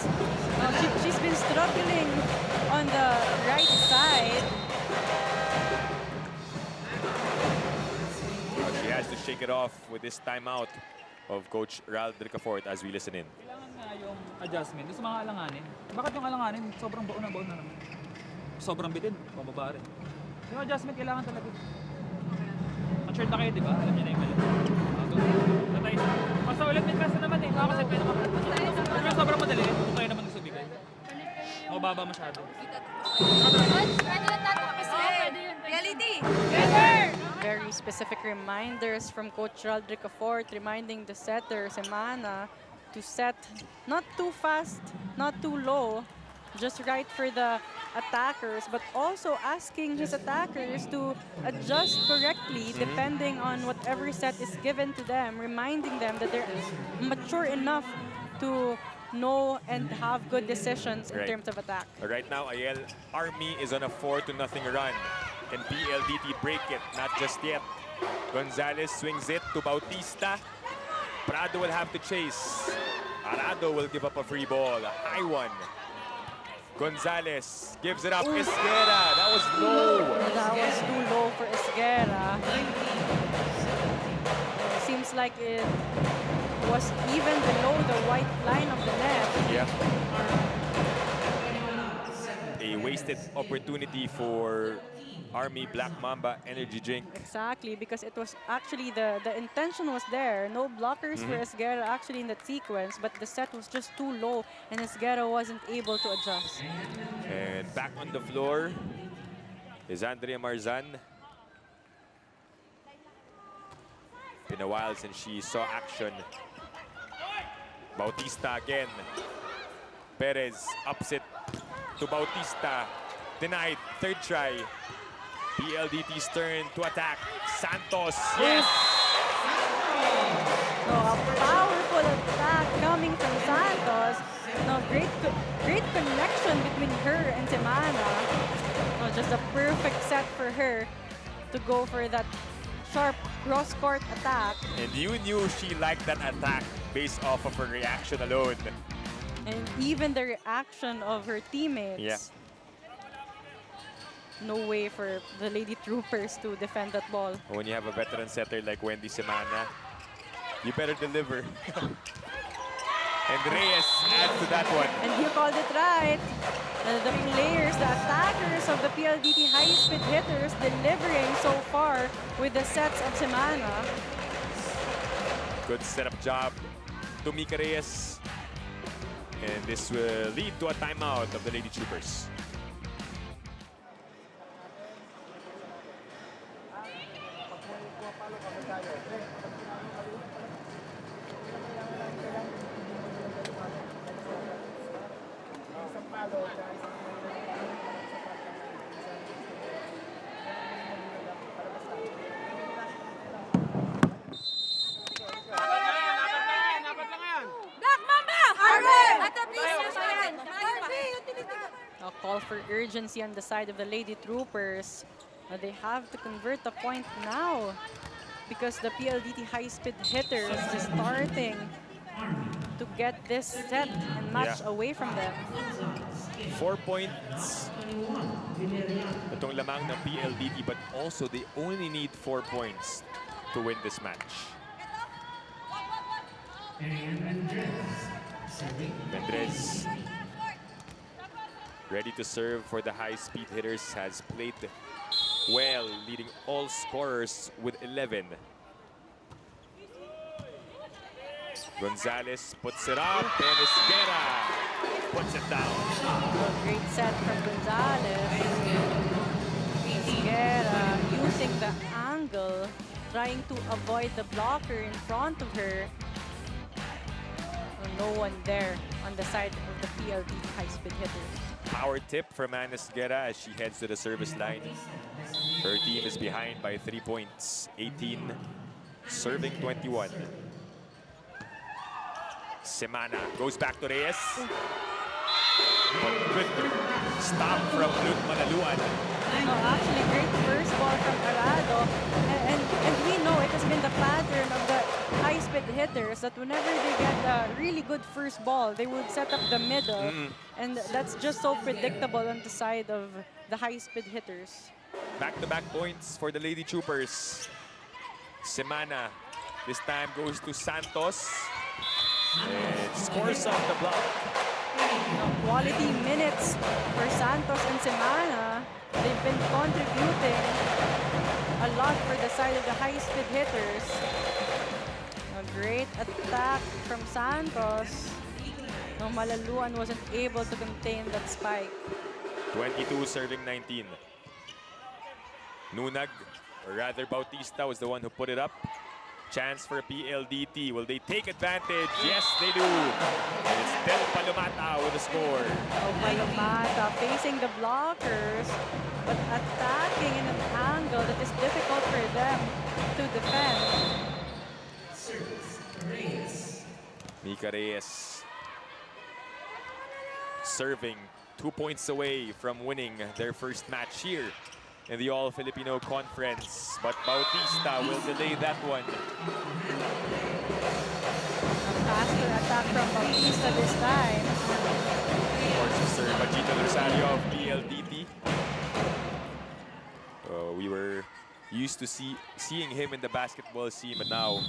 She's been struggling on the right side. She has to shake it off with this timeout of Coach Ral Ricafort as we listen in. Kailangan nga yung adjustment doon sa mga alanganin. Bakit yung alanganin sobrang baon na naman? Sobrang bitin, pababa rin. Yung adjustment kailangan talaga. Mature na kayo, di ba? Alam niyo na yung mali. Natay. Basta ulit, may klase naman eh. Nakakasit kayo naman. Pero sobrang madali, kung kayo naman gusto bigay. Mababa masyado. PLDT! Very specific reminders from Coach Rodrigo Fort, reminding the setter, Semana, to set not too fast, not too low, just right for the attackers, but also asking his attackers to adjust correctly depending on whatever set is given to them, reminding them that they're mature enough to know and have good decisions in terms of attack. Right now, Ayel, Army is on a 4-0 run. Can PLDT break it? Not just yet. Gonzalez swings it to Bautista. Prado will have to chase. Arado will give up a free ball. A high one. Gonzalez gives it up. Esguera. That was low. That was too low for Esguera. Seems like it was even below the white line of the net. Yeah. A wasted opportunity for Army Black Mamba energy drink. Exactly, because it was actually the intention was there. No blockers for Esguera actually in that sequence, but the set was just too low and Esguera wasn't able to adjust. And back on the floor is Andrea Marzan. Been a while since she saw action. Bautista again. Perez ups it to Bautista. Denied. Third try. PLDT's turn to attack. Santos. Yes! So a powerful attack coming from Santos. No, great connection between her and Semana. No, just a perfect set for her to go for that sharp cross-court attack. And you knew she liked that attack based off of her reaction alone. And even the reaction of her teammates. Yeah. no way for the Lady Troopers to defend that ball. When you have a veteran setter like Wendy Semana, you better deliver. And Reyes adds to that one. And you called it right. The players, the attackers of the PLDT high-speed hitters delivering so far with the sets of Semana. Good setup job to Mika Reyes. And this will lead to a timeout of the Lady Troopers. Black Mamba! Arvin! A call for urgency on the side of the Lady Troopers. They have to convert the point now because the PLDT high-speed hitters is starting to get this set and match away from them. 4 points. Itong lamang ng PLDT, but also they only need 4 points to win this match. Mendrez, ready to serve for the high-speed hitters, has played well, leading all scorers with 11. Gonzalez puts it up, and Esguerra puts it down. Great set from Gonzalez. Esguerra using the angle, trying to avoid the blocker in front of her. No one there on the side of the PLD high-speed hitters. Power tip from Ana Esguerra as she heads to the service line. Her team is behind by 3 points, 18, serving 21. Semana goes back to Reyes. But good stop from Luke Manaluan. Actually, great first ball from Arado. And we know it has been the pattern of the high-speed hitters that whenever they get a really good first ball, they would set up the middle. And that's just so predictable on the side of the high-speed hitters. Back-to-back points for the Lady Troopers. Semana this time goes to Santos. And scores off the block. Quality minutes for Santos and Semana. They've been contributing a lot for the side of the high-speed hitters. A great attack from Santos. No, Malaluan wasn't able to contain that spike. 22 serving 19. Nunag, or rather Bautista, was the one who put it up. Chance for PLDT. Will they take advantage? Yes, they do. And it's Del Palomata with the score. Palomata facing the blockers, but attacking in an angle that is difficult for them to defend. Mika Reyes serving 2 points away from winning their first match here in the All-Filipino Conference, but Bautista will delay that one. A faster attack from Bautista this time. Of course, Sir Majito Rosario of PLDT. We were used to seeing him in the basketball scene, but now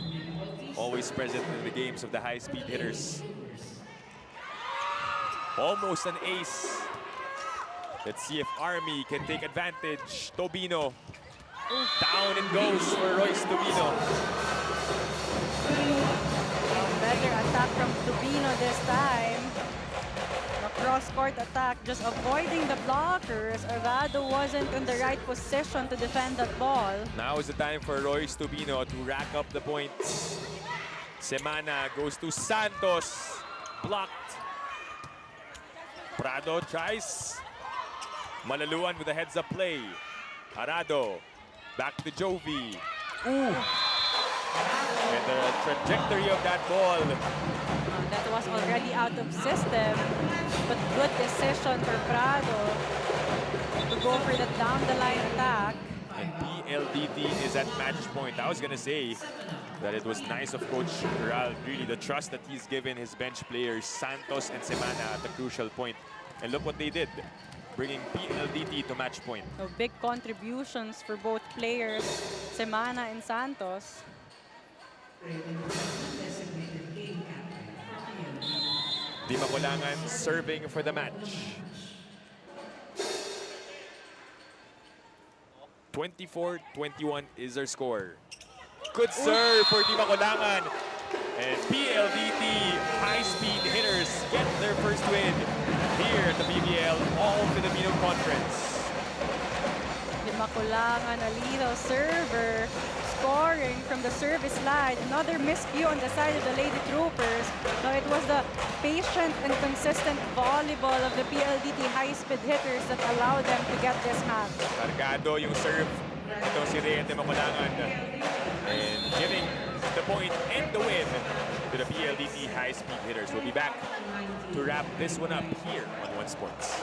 always present in the games of the high-speed hitters. Almost an ace. Let's see if Army can take advantage. Tobino. Down it goes for Royce Tobino. Better attack from Tobino this time. The cross-court attack, just avoiding the blockers. Arado wasn't in the right position to defend that ball. Now is the time for Royce Tobino to rack up the points. Semana goes to Santos. Blocked. Prado tries. Malaluan with a heads-up play. Arado, back to Jovi. Ooh! And the trajectory of that ball. That was already out of system, but good decision for Prado to go for the down-the-line attack. And PLDT is at match point. I was gonna say that it was nice of Coach Ral, really the trust that he's given his bench players, Santos and Semana, at the crucial point. And look what they did. bringing PLDT to match point. So big contributions for both players, Semana and Santos. Di Makulangan serving for the match. 24-21 is their score. Good serve for Di Makulangan. And PLDT high-speed hitters get their first win here at the PVL All-Filipino Conference. Di Makulangan, a lethal server, scoring from the service line. Another miscue on the side of the Lady Troopers. Now it was the patient and consistent volleyball of the PLDT high-speed hitters that allowed them to get this match. Cargado yung serve. Itong si Rhea Di Makulangan. And giving the point and the win to the PLDT high-speed hitters. We'll be back to wrap this one up here on One Sports.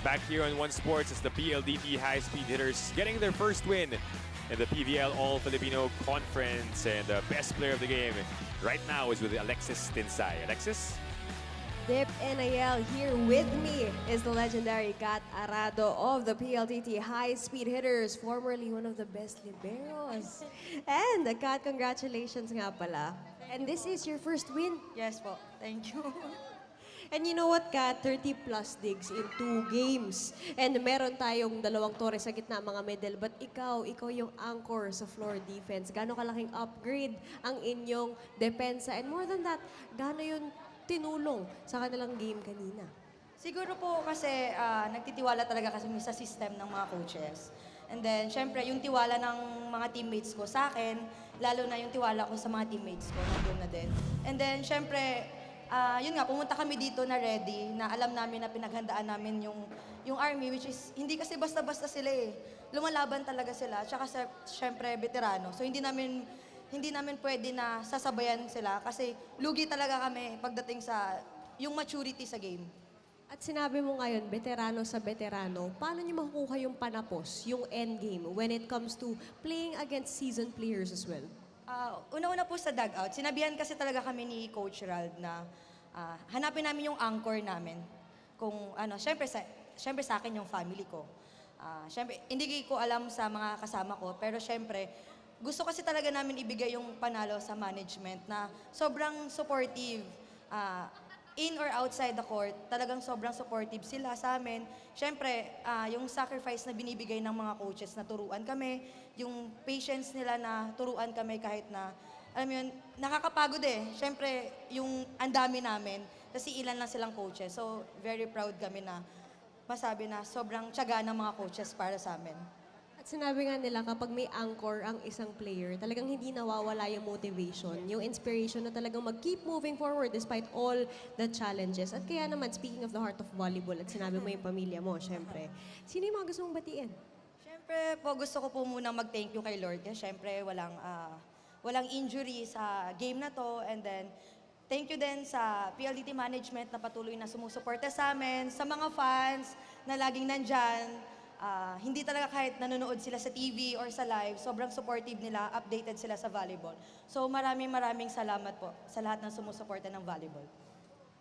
Back here on One Sports as the PLDT high-speed hitters getting their first win in the PVL All-Filipino Conference. And the best player of the game right now is with Alexis Tinsay. Alexis? Dip NIL here with me is the legendary Kat Arado of the PLDT high-speed hitters, formerly one of the best liberos. And Kat, congratulations nga pala. And this is your first win. Yes po. Thank you. And you know what, Kat? 30-plus digs in 2 games. And meron tayong 2 torres sa gitna mga medal. But ikaw yung anchor sa floor defense. Gano'ng kalaking upgrade ang inyong depensa? And more than that, gano'n yun tinulong sa kanilang game kanina? Siguro po kasi nagtitiwala talaga kasi sa system ng mga coaches. And then, syempre, yung tiwala ng mga teammates ko sa akin, lalo na yung tiwala ko sa mga teammates ko, nandun na din. And then, syempre, yun nga, pumunta kami dito na ready, na alam namin na pinaghandaan namin yung Army, which is, hindi kasi basta-basta sila eh. Lumalaban talaga sila, tsaka syempre, veterano. So, hindi namin pwede na sasabayan sila kasi lugi talaga kami pagdating sa yung maturity sa game. At sinabi mo ngayon, veterano sa veterano, paano niyo makukuha yung panapos, yung endgame, when it comes to playing against seasoned players as well? Una-una po sa dugout, sinabihan kasi talaga kami ni Coach Rald na hanapin namin yung anchor namin. Kung ano, syempre sa akin yung family ko. Syempre, hindi ko alam sa mga kasama ko, pero syempre, gusto kasi talaga namin ibigay yung panalo sa management na sobrang supportive. in or outside the court, talagang sobrang supportive sila sa amin. Siyempre, yung sacrifice na binibigay ng mga coaches na turuan kami, yung patience nila na turuan kami kahit na, alam mo yun, nakakapagod eh. Siyempre, yung ang dami namin, kasi ilan lang silang coaches. So, very proud kami na masabi na sobrang tiyaga ng mga coaches para sa amin. At sinabi nga nila kapag may anchor ang isang player, talagang hindi nawawala yung motivation, yung inspiration na talagang mag-keep moving forward despite all the challenges. At kaya naman, speaking of the heart of volleyball, at sinabi mo yung pamilya mo, syempre, sino yung mga gusto mong batiin? Siyempre po, gusto ko po muna mag-thank you kay Lord. Kasi siyempre, walang injury sa game na to. And then, thank you din sa PLDT management na patuloy na sumusuporta sa amin, sa mga fans na laging nandyan. Hindi talaga kahit nanonood sila sa TV or sa live, sobrang supportive nila, updated sila sa volleyball. So maraming salamat po sa lahat ng sumusuporta ng volleyball.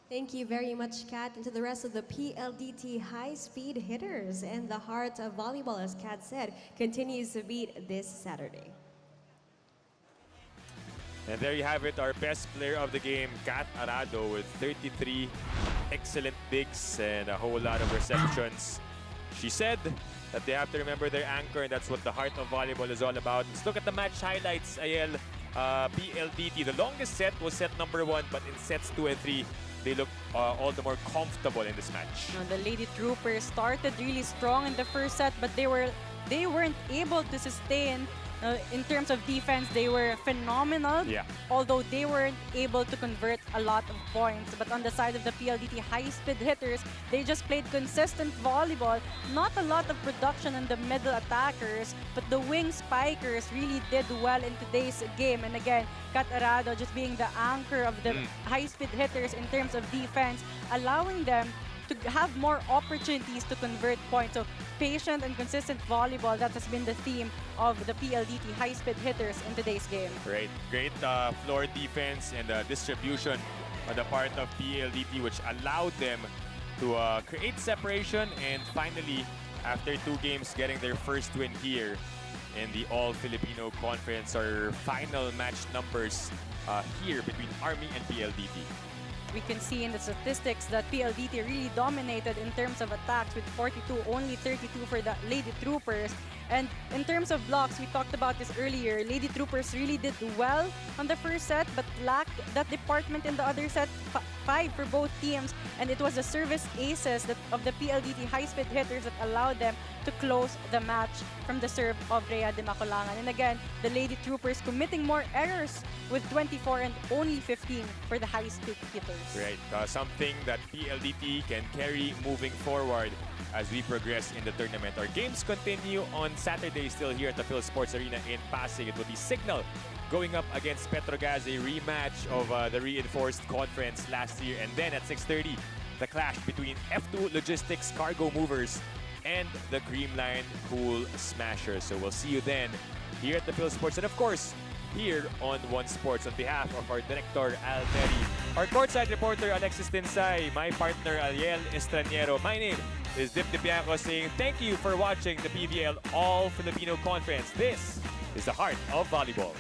Thank you very much, Kat, and to the rest of the PLDT high-speed hitters. And the heart of volleyball, as Kat said, continues to beat this Saturday. And there you have it, our best player of the game, Kat Arado, with 33 excellent digs and a whole lot of receptions. She said that they have to remember their anchor, and that's what the heart of volleyball is all about. Let's look at the match highlights, Ayel. PLDT, the longest set was set number 1, but in sets 2 and 3, they look all the more comfortable in this match. The Lady Troopers started really strong in the first set, but they weren't able to sustain. In terms of defense, they were phenomenal, although they weren't able to convert a lot of points. But on the side of the PLDT high-speed hitters, they just played consistent volleyball. Not a lot of production on the middle attackers, but the wing spikers really did well in today's game. And again, Kat Arado just being the anchor of the high-speed hitters in terms of defense, allowing them to have more opportunities to convert points. So patient and consistent volleyball, that has been the theme of the PLDT high-speed hitters in today's game. Right, great floor defense and distribution on the part of PLDT, which allowed them to create separation and finally, after 2 games, getting their first win here in the All-Filipino Conference, our final match numbers here between Army and PLDT. We can see in the statistics that PLDT really dominated in terms of attacks with 42, only 32 for the Lady Troopers. And in terms of blocks, we talked about this earlier, Lady Troopers really did well on the first set, but lacked that department in the other set, 5 for both teams. And it was the service aces of the PLDT high-speed hitters that allowed them to close the match from the serve of Rhea de Macolangan. And again, the Lady Troopers committing more errors with 24 and only 15 for the high-speed hitters. Right, something that PLDT can carry moving forward as we progress in the tournament. Our games continue on Saturday still here at the Phil Sports Arena in Pasig. It will be Signal going up against Petrogas, a rematch of the reinforced conference last year. And then at 6:30, the clash between F2 Logistics Cargo Movers and the Creamline Cool Smashers. So we'll see you then here at the Phil Sports, and of course, here on One Sports. On behalf of our director, Al Neri, our courtside reporter, Alexis Tinsay, my partner, Aliel Estraniero, my name is Dip Dipianco, saying thank you for watching the PVL All-Filipino Conference. This is the heart of volleyball.